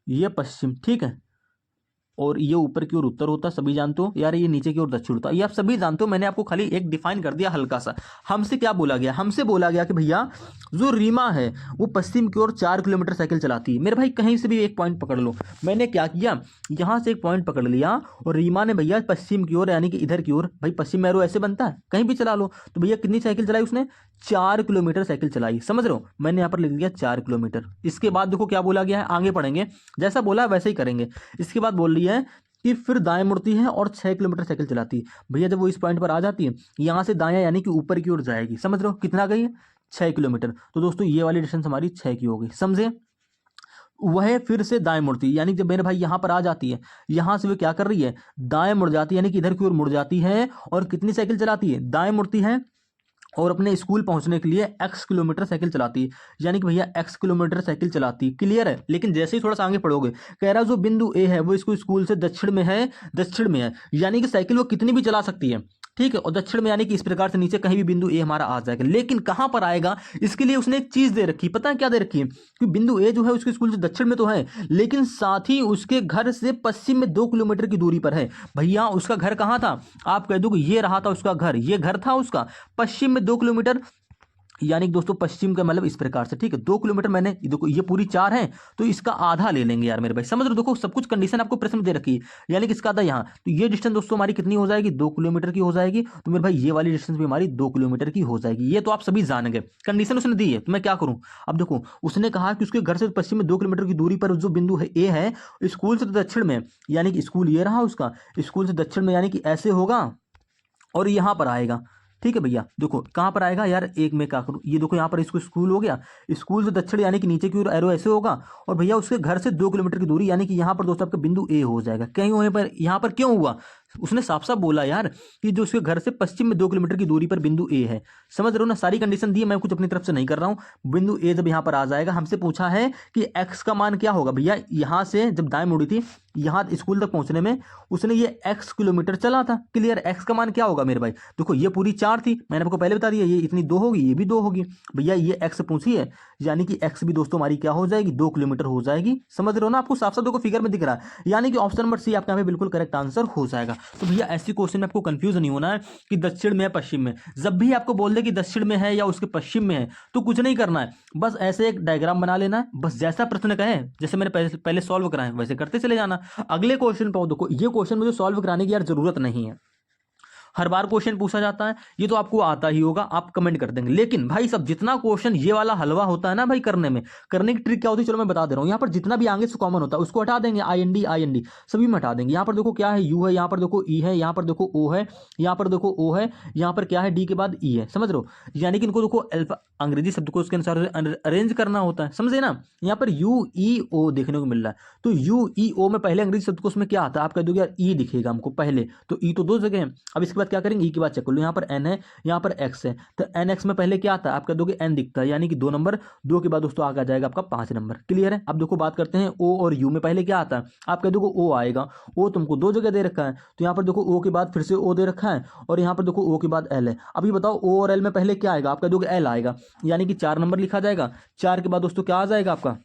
ये पश्चिम, ठीक है, और ये ऊपर की ओर उत्तर होता, सभी जानते हो यार, ये नीचे की ओर दक्षिण होता, ये आप सभी जानते हो। मैंने आपको खाली एक डिफाइन कर दिया हल्का सा। हमसे क्या बोला गया, हमसे बोला गया कि भैया जो रीमा है वो पश्चिम की ओर 4 किलोमीटर साइकिल चलाती है। मेरे भाई कहीं से भी एक पॉइंट पकड़ लो, मैंने क्या किया, यहाँ से एक पॉइंट पकड़ लिया और रीमा ने भैया पश्चिम की ओर यानी कि इधर की ओर, भाई पश्चिम में एरो ऐसे बनता है, कहीं भी चला लो, तो भैया कितनी साइकिल चलाई उसने, 4 किलोमीटर साइकिल चलाई, समझ रहे हो। मैंने यहाँ पर लिख दिया 4 किलोमीटर। इसके बाद देखो क्या बोला गया है, आगे पढ़ेंगे, जैसा बोला वैसे ही करेंगे। इसके बाद बोल रही है कि फिर दाएं मुड़ती है और 6 किलोमीटर साइकिल चलाती है। भैया जब वो इस पॉइंट पर आ जाती है, यहाँ से दाएं यानी कि ऊपर की ओर जाएगी, समझ रहे हो, कितना गई है, 6 किलोमीटर। तो दोस्तों ये वाली डिस्टेंस हमारी 6 की हो गई, समझे। वह फिर से दाएं मुड़ती है, यानी जब मेरे भाई यहाँ पर आ जाती है, यहाँ से वो क्या कर रही है, दाएं मुड़ जाती है, यानी कि इधर की ओर मुड़ जाती है, और कितनी साइकिल चलाती है, दाएं मुड़ती है और अपने स्कूल पहुंचने के लिए x किलोमीटर साइकिल चलाती है, यानी कि भैया x किलोमीटर साइकिल चलाती है। क्लियर है। लेकिन जैसे ही थोड़ा सा आगे पढ़ोगे, कह रहा जो बिंदु ए है वो इसको स्कूल से दक्षिण में है, यानी कि साइकिल वो कितनी भी चला सकती है, ठीक है, और दक्षिण में यानी कि इस प्रकार से नीचे कहीं भी बिंदु ए हमारा आ जाएगा। लेकिन कहां पर आएगा, इसके लिए उसने एक चीज दे रखी, पता है क्या दे रखी है, कि बिंदु ए जो है उसके स्कूल से दक्षिण में तो है, लेकिन साथ ही उसके घर से पश्चिम में 2 किलोमीटर की दूरी पर है। भैया उसका घर कहां था, आप कह दो कि ये रहा था उसका घर, ये घर था उसका पश्चिम में 2 किलोमीटर, यानी कि दोस्तों पश्चिम का मतलब इस प्रकार से, ठीक है, 2 किलोमीटर। मैंने देखो ये पूरी 4 है तो इसका आधा ले लेंगे यार मेरे भाई, समझ रहे हो। देखो सब कुछ कंडीशन आपको प्रश्न में दे रखी है, यानी कि इसका आधा यहाँ, तो ये डिस्टेंस दोस्तों हमारी कितनी हो जाएगी, 2 किलोमीटर की हो जाएगी। तो मेरे भाई ये वाली डिस्टेंस भी हमारी 2 किलोमीटर की हो जाएगी। ये तो आप सभी जान गए, कंडीशन उसने दी है, तो मैं क्या करूँ। अब देखो उसने कहा कि उसके घर से पश्चिम में 2 किलोमीटर की दूरी पर जो बिंदु है ए है, स्कूल से दक्षिण में, यानी कि स्कूल ये रहा उसका, स्कूल से दक्षिण में यानी कि ऐसे होगा और यहाँ पर आएगा, ठीक है भैया। देखो कहाँ पर आएगा यार, एक में क्या करूँ, ये देखो यहाँ पर इसको स्कूल हो गया, स्कूल से दक्षिण यानी कि नीचे की ओर एरो ऐसे होगा, और भैया उसके घर से 2 किलोमीटर की दूरी, यानी कि यहाँ पर दोस्तों आपका बिंदु ए हो जाएगा। कहीं वहीं पर यहाँ पर क्यों हुआ, उसने साफ साफ बोला यार कि जो उसके घर से पश्चिम में 2 किलोमीटर की दूरी पर बिंदु ए है। समझ रहे हो ना, सारी कंडीशन दी है, मैं कुछ अपनी तरफ से नहीं कर रहा हूं। बिंदु ए जब यहां पर आ जाएगा, हमसे पूछा है कि एक्स का मान क्या होगा। भैया यहां से जब दाएं मुड़ी थी, यहां स्कूल तक पहुंचने में उसने ये एक्स किलोमीटर चला था। क्लियर, एक्स का मान क्या होगा मेरे भाई, देखो ये पूरी 4 थी, मैंने आपको पहले बता दिया, ये इतनी 2 होगी, ये भी 2 होगी। भैया ये एक्स पूछी है, यानी कि एक्स भी दोस्तों हमारी क्या हो जाएगी, 2 किलोमीटर हो जाएगी। समझ रहे हो ना, आपको साफ साफ देखो फिगर में दिख रहा है, यानी कि ऑप्शन नंबर सी आपका यहाँ पे बिल्कुल करेक्ट आंसर हो जाएगा। तो भैया ऐसी क्वेश्चन में आपको कंफ्यूज नहीं होना है कि दक्षिण में है पश्चिम में। जब भी आपको बोल दे कि दक्षिण में है या उसके पश्चिम में है, तो कुछ नहीं करना है, बस ऐसे एक डायग्राम बना लेना है, बस जैसा प्रश्न कहे, जैसे मैंने पहले सॉल्व कराए वैसे करते चले जाना। अगले क्वेश्चन पर देखो, ये क्वेश्चन मुझे सॉल्व कराने की यार जरूरत नहीं है, हर बार क्वेश्चन पूछा जाता है, ये तो आपको आता ही होगा, आप कमेंट कर देंगे। लेकिन भाई सब जितना क्वेश्चन ये वाला हलवा होता है ना भाई, करने की ट्रिक क्या होती है, चलो मैं बता दे रहा हूँ। यहाँ पर जितना भी आगे से कॉमन होता है उसको हटा देंगे, आई एन डी सभी में हटा देंगे। यहाँ पर देखो क्या है, यू है, यहाँ पर देखो ई है, यहाँ पर देखो ओ है, यहाँ पर देखो ओ है, यहाँ पर क्या है, डी के बाद ई है। समझ रहे हो, यानी कि इनको देखो अल्फा अंग्रेजी शब्द को उसके अनुसार अरेंज करना होता है, समझे ना। यहाँ पर यू ई ओ देखने को मिल रहा है, तो यू ई ओ में पहले अंग्रेजी शब्द को उसमें क्या आता है, आप कह दोगे यार ई दिखेगा हमको पहले, तो ई तो 2 जगह है। अब इसके बाद क्या करेंगे, ई के बाद चेक कर लो, यहाँ पर एन है, यहाँ पर एक्स है, तो एन एक्स में पहले क्या आता है, आप कह दोगे एन दिखता है, यानी कि 2 नंबर, 2 के बाद दोस्तों आगे आ जाएगा आपका 5 नंबर। क्लियर है। अब देखो बात करते हैं ओ और यू में पहले क्या आता है, आप कह दोगे ओ आएगा, ओ तुमको 2 जगह दे रखा है, तो यहाँ पर देखो ओ के बाद फिर से ओ दे रखा है, और यहाँ पर देखो ओ के बाद एल है। अभी बताओ ओ और एल में पहले क्या आएगा, आप कह दोगे एल आएगा, यानी कि 4 नंबर लिखा जाएगा। 4 के बाद दोस्तों क्या आ जाएगा आपका,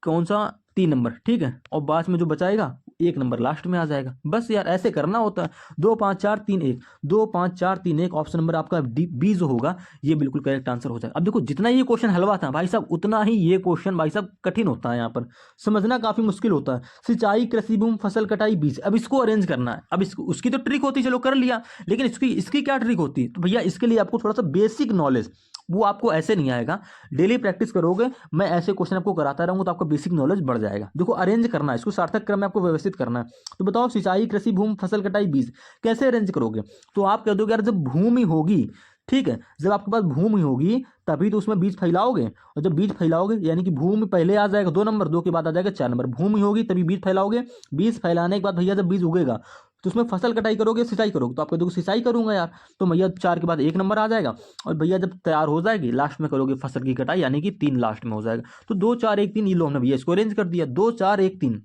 कौन सा, 3 नंबर, ठीक है। और बाद में जो बचाएगा 1 नंबर लास्ट में आ जाएगा। बस यार ऐसे करना होता है, 2 5 4 3 1, 2 5 4 3 1, ऑप्शन नंबर आपका बी जो होगा ये बिल्कुल करेक्ट आंसर हो जाएगा। अब देखो जितना ये क्वेश्चन हलवा था भाई साहब, उतना ही ये क्वेश्चन भाई साहब कठिन होता है, यहाँ पर समझना काफी मुश्किल होता है। सिंचाई, कृषि भूमि, फसल कटाई, बीज, अब इसको अरेंज करना है। अब इसको उसकी तो ट्रिक होती है, चलो कर लिया, लेकिन इसकी क्या ट्रिक होती है, तो भैया इसके लिए आपको थोड़ा सा बेसिक नॉलेज, वो आपको ऐसे नहीं आएगा, डेली प्रैक्टिस करोगे, मैं ऐसे क्वेश्चन आपको कराता रहूंगा तो आपका बेसिक नॉलेज बढ़ जाएगा। देखो अरेंज करना है, इसको सार्थक क्रम में आपको व्यवस्थित करना है। तो बताओ सिंचाई, कृषि भूमि, फसल कटाई, बीज कैसे अरेंज करोगे, तो आप कह दोगे यार जब भूमि होगी, ठीक है, जब आपके पास भूमि होगी तभी तो उसमें बीज फैलाओगे, और जब बीज फैलाओगे यानी कि भूमि पहले आ जाएगा 2 नंबर, 2 के बाद आ जाएगा 4 नंबर, भूमि होगी तभी बीज फैलाओगे। बीज फैलाने के बाद भैया जब बीज उगेगा तो उसमें फसल कटाई करोगे, सिंचाई करोगे, तो आप कह दोगे सिंचाई करूंगा यार, तो भैया 4 के बाद 1 नंबर आ जाएगा। और भैया जब तैयार हो जाएगी लास्ट में करोगे फसल की कटाई, यानी कि 3 लास्ट में हो जाएगा। तो 2 4 1 3 ये लो हमने भैया इसको अरेंज कर दिया, 2 4 1 3,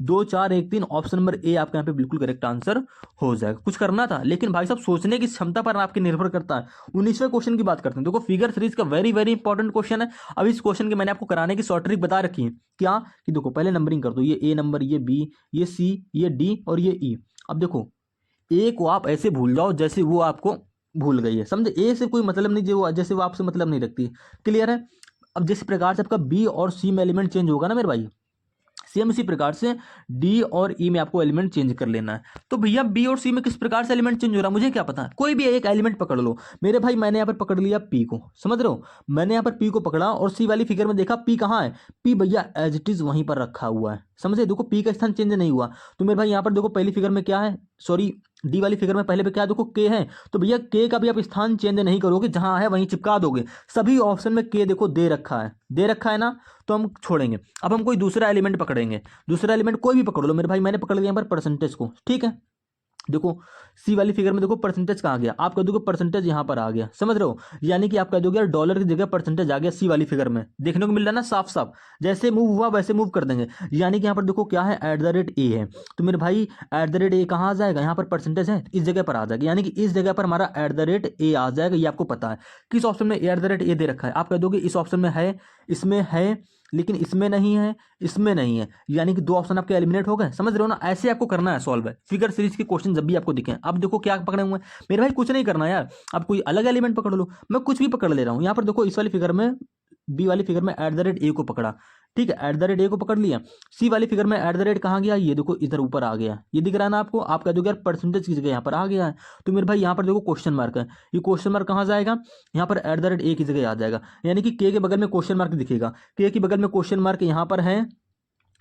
2 4 1 3, ऑप्शन नंबर ए आपके यहाँ पे बिल्कुल करेक्ट आंसर हो जाएगा। कुछ करना था, लेकिन भाई साहब सोचने की क्षमता पर आपके निर्भर करता है। 19वें क्वेश्चन की बात करते हैं, देखो फिगर सीरीज का वेरी वेरी इंपॉर्टेंट क्वेश्चन है। अब इस क्वेश्चन की मैंने आपको कराने की शॉर्ट ट्रिक बता रखी है, क्या कि देखो पहले नंबरिंग कर दो, ये ए नंबर, ये बी, ये सी, ये डी और ये ई। अब देखो ए को आप ऐसे भूल जाओ जैसे वो आपको भूल गई है, समझे, ए से कोई मतलब नहीं, जो जैसे वो आपसे मतलब नहीं रखती। क्लियर है। अब जिस प्रकार से आपका बी और सी में एलिमेंट चेंज होगा ना मेरे भाई, सेम इसी प्रकार से डी और ई में आपको एलिमेंट चेंज कर लेना है। तो भैया बी और सी में किस प्रकार से एलिमेंट चेंज हो रहा है मुझे क्या पता, कोई भी एक एलिमेंट पकड़ लो मेरे भाई। मैंने यहाँ पर पकड़ लिया पी को, समझ रहे हो, मैंने यहाँ पर पी को पकड़ा और सी वाली फिगर में देखा पी कहाँ है, पी भैया एज इट इज वहीं पर रखा हुआ है, समझे, देखो पी का स्थान चेंज नहीं हुआ। तो मेरे भाई यहाँ पर देखो पहली फिगर में क्या है, सॉरी डी वाली फिगर में पहले पे क्या है, देखो के है, तो भैया के का भी आप स्थान चेंज नहीं करोगे, जहां है वहीं चिपका दोगे। सभी ऑप्शन में के देखो दे रखा है, दे रखा है ना, तो हम छोड़ेंगे। अब हम कोई दूसरा एलिमेंट पकड़ेंगे, दूसरा एलिमेंट कोई भी पकड़ लो मेरे भाई, मैंने पकड़ लिया यहाँ पर परसेंटेज को, ठीक है। देखो सी वाली फिगर में देखो परसेंटेज कहाँ गया, आप कह दोगे परसेंटेज यहाँ पर आ गया, समझ रहे हो, यानी कि आप कह दोगे यार डॉलर की जगह परसेंटेज आ गया सी वाली फिगर में, देखने को मिल रहा है ना साफ साफ, जैसे मूव हुआ वैसे मूव कर देंगे। यानी कि यहाँ पर देखो क्या है, @a है, तो मेरे भाई @a कहाँ आ जाएगा, यहाँ पर परसेंटेज है इस जगह पर आ जाएगा, यानी कि इस जगह पर हमारा @a आ जाएगा। ये आपको पता है किस ऑप्शन में @a दे रखा है, आप कह दोगे इस ऑप्शन में है, इसमें है, लेकिन इसमें नहीं है, इसमें नहीं है, यानी कि 2 ऑप्शन आपके एलिमिनेट हो गए, समझ रहे हो ना। ऐसे आपको करना है सॉल्व है फिगर सीरीज के क्वेश्चन जब भी आपको दिखें। अब देखो क्या पकड़े हुए हैं मेरे भाई, कुछ नहीं करना यार, आप कोई अलग एलिमेंट पकड़ लो, मैं कुछ भी पकड़ ले रहा हूँ। यहाँ पर देखो इस वाली फिगर में, बी वाली फिगर में @a को पकड़ा, ठीक है, @a को पकड़ लिया। सी वाली फिगर में @ कहाँ गया, ये देखो इधर ऊपर आ गया, ये दिख रहा है ना आपको, आप कह दोगे यार परसेंटेज की जगह यहाँ पर आ गया है, तो मेरे भाई यहाँ पर देखो क्वेश्चन मार्क है, ये क्वेश्चन मार्क कहाँ जाएगा, यहाँ पर @a की जगह आ जाएगा, यानी कि के बगल में क्वेश्चन मार्क दिखेगा, के के बगल में क्वेश्चन मार्क यहाँ पर है,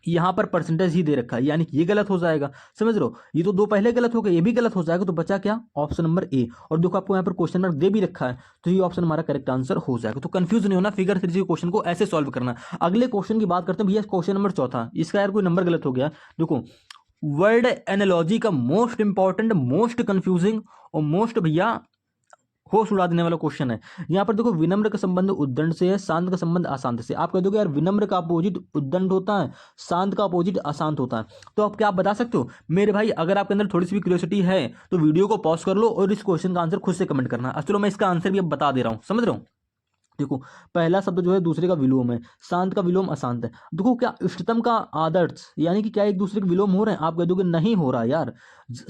यहाँ पर परसेंटेज ही दे रखा है, यानी कि ये गलत हो जाएगा, समझ रहे हो। ये तो 2 पहले गलत हो गए, ये भी गलत हो जाएगा, तो बचा क्या, ऑप्शन नंबर ए। और देखो आपको यहाँ पर क्वेश्चन मार्क दे भी रखा है, तो ये ऑप्शन हमारा करेक्ट आंसर हो जाएगा। तो कंफ्यूज नहीं होना, फिगर सीरीज के क्वेश्चन को ऐसे सॉल्व करना। अगले क्वेश्चन की बात करते हैं भैया, क्वेश्चन नंबर 4, इसका यार कोई नंबर गलत हो गया, देखो वर्ड एनालॉजी का मोस्ट इंपॉर्टेंट, मोस्ट कंफ्यूजिंग और मोस्ट भैया होश उड़ा देने वाला क्वेश्चन है। यहाँ पर देखो, विनम्र का संबंध उद्दंड से है, शांत का संबंध अशांत से। आप कह दोगे यार विनम्र का अपोजिट उद्दंड होता है, शांत का अपोजिट अशांत होता है, तो आप क्या बता सकते हो मेरे भाई? अगर आपके अंदर थोड़ी सी भी क्यूरियोसिटी है तो वीडियो को पॉज कर लो और इस क्वेश्चन का आंसर खुद से कमेंट करना। चलो मैं इसका आंसर भी अब बता दे रहा हूँ, समझ रहे हो? देखो, पहला शब्द जो है दूसरे का विलोम है, शांत का विलोम अशांत है। देखो, क्या इष्टतम का आदर्श यानी कि क्या एक दूसरे के विलोम हो रहे हैं? आप कह दोगे नहीं हो रहा यार।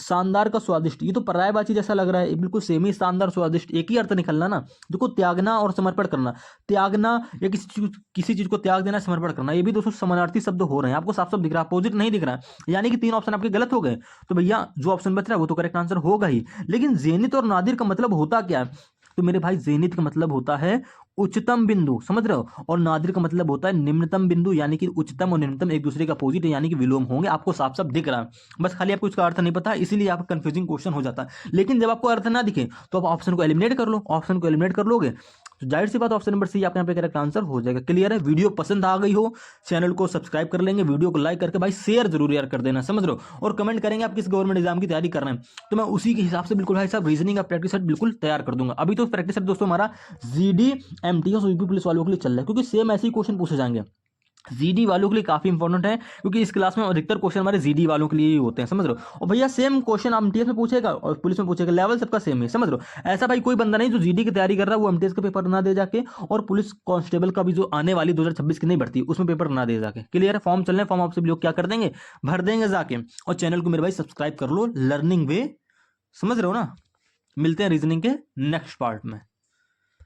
शानदार का स्वादिष्ट, ये तो पर्यायवाची जैसा लग रहा है, ये बिल्कुल सेम ही, शानदार स्वादिष्ट एक ही अर्थ निकलना ना। देखो, त्यागना और समर्पण करना, त्यागना या किसी चीज को त्याग देना, समर्पण करना, ये भी दोस्तों समानार्थी शब्द हो रहे हैं। आपको साफ साफ दिख रहा है, अपोजिट नहीं दिख रहा है, यानी कि 3 ऑप्शन आपके गलत हो गए। तो भैया जो ऑप्शन बच रहा है वो तो करेक्ट आंसर होगा ही। लेकिन जेनिथ और नादिर का मतलब होता क्या है? तो मेरे भाई जेनिथ का मतलब होता है उच्चतम बिंदु, समझ रहे हो? और नादिर का मतलब होता है निम्नतम बिंदु, यानी कि उच्चतम और निम्नतम एक दूसरे का अपोजिट है, यानी कि विलोम होंगे। आपको साफ साफ दिख रहा है, बस खाली आपको इसका अर्थ नहीं पता, इसीलिए आपका कंफ्यूजिंग क्वेश्चन हो जाता है। लेकिन जब आपको अर्थ ना दिखे तो आप ऑप्शन को एलिमिनेट कर लो, ऑप्शन को एलिमिनेट कर लोगे तो जाहिर सी बात ऑप्शन नंबर सी आपके यहाँ पे करेक्ट आंसर हो जाएगा। क्लियर है? वीडियो पसंद आ गई हो, चैनल को सब्सक्राइब कर लेंगे, वीडियो को लाइक करके भाई शेयर जरूर यार कर देना, समझ रहे हो? और कमेंट करेंगे आप किस गवर्नमेंट एग्जाम की तैयारी कर रहे हैं, तो मैं उसी के हिसाब से बिल्कुल भाई साहब रीजनिंग का प्रैक्टिस सेट बिल्कुल तैयार कर दूंगा। अभी तो प्रैक्टिस सेट दोस्तों हमारा जीडी एमटीएस और यूपी पुलिस वालों के लिए चल रहा है, क्योंकि सेम ऐसे ही क्वेश्चन पूछे जाएंगे। जीडी वालों के लिए काफी इंपॉर्टेंट है, क्योंकि इस क्लास में अधिकतर क्वेश्चन हमारे जीडी वालों के लिए ही होते हैं, समझ रहे हो? और भैया सेम क्वेश्चन एमटीएस में पूछेगा और पुलिस में पूछेगा, लेवल सबका सेम है, समझ रहे हो? ऐसा भाई कोई बंदा नहीं जो जीडी की तैयारी कर रहा है वो एमटीएस का पेपर ना दे जाके, और पुलिस कांस्टेबल का भी जो आने वाली 2026 की नहीं भर्ती उसमें पेपर ना दे जाके। क्लियर है? फॉर्म चल रहे हैं, फॉर्म आपसे लोग क्या कर देंगे, भर देंगे जाके। और चैनल को मेरे भाई सब्सक्राइब कर लो, लर्निंग वे, समझ रहे हो ना? मिलते हैं रीजनिंग के नेक्स्ट पार्ट में।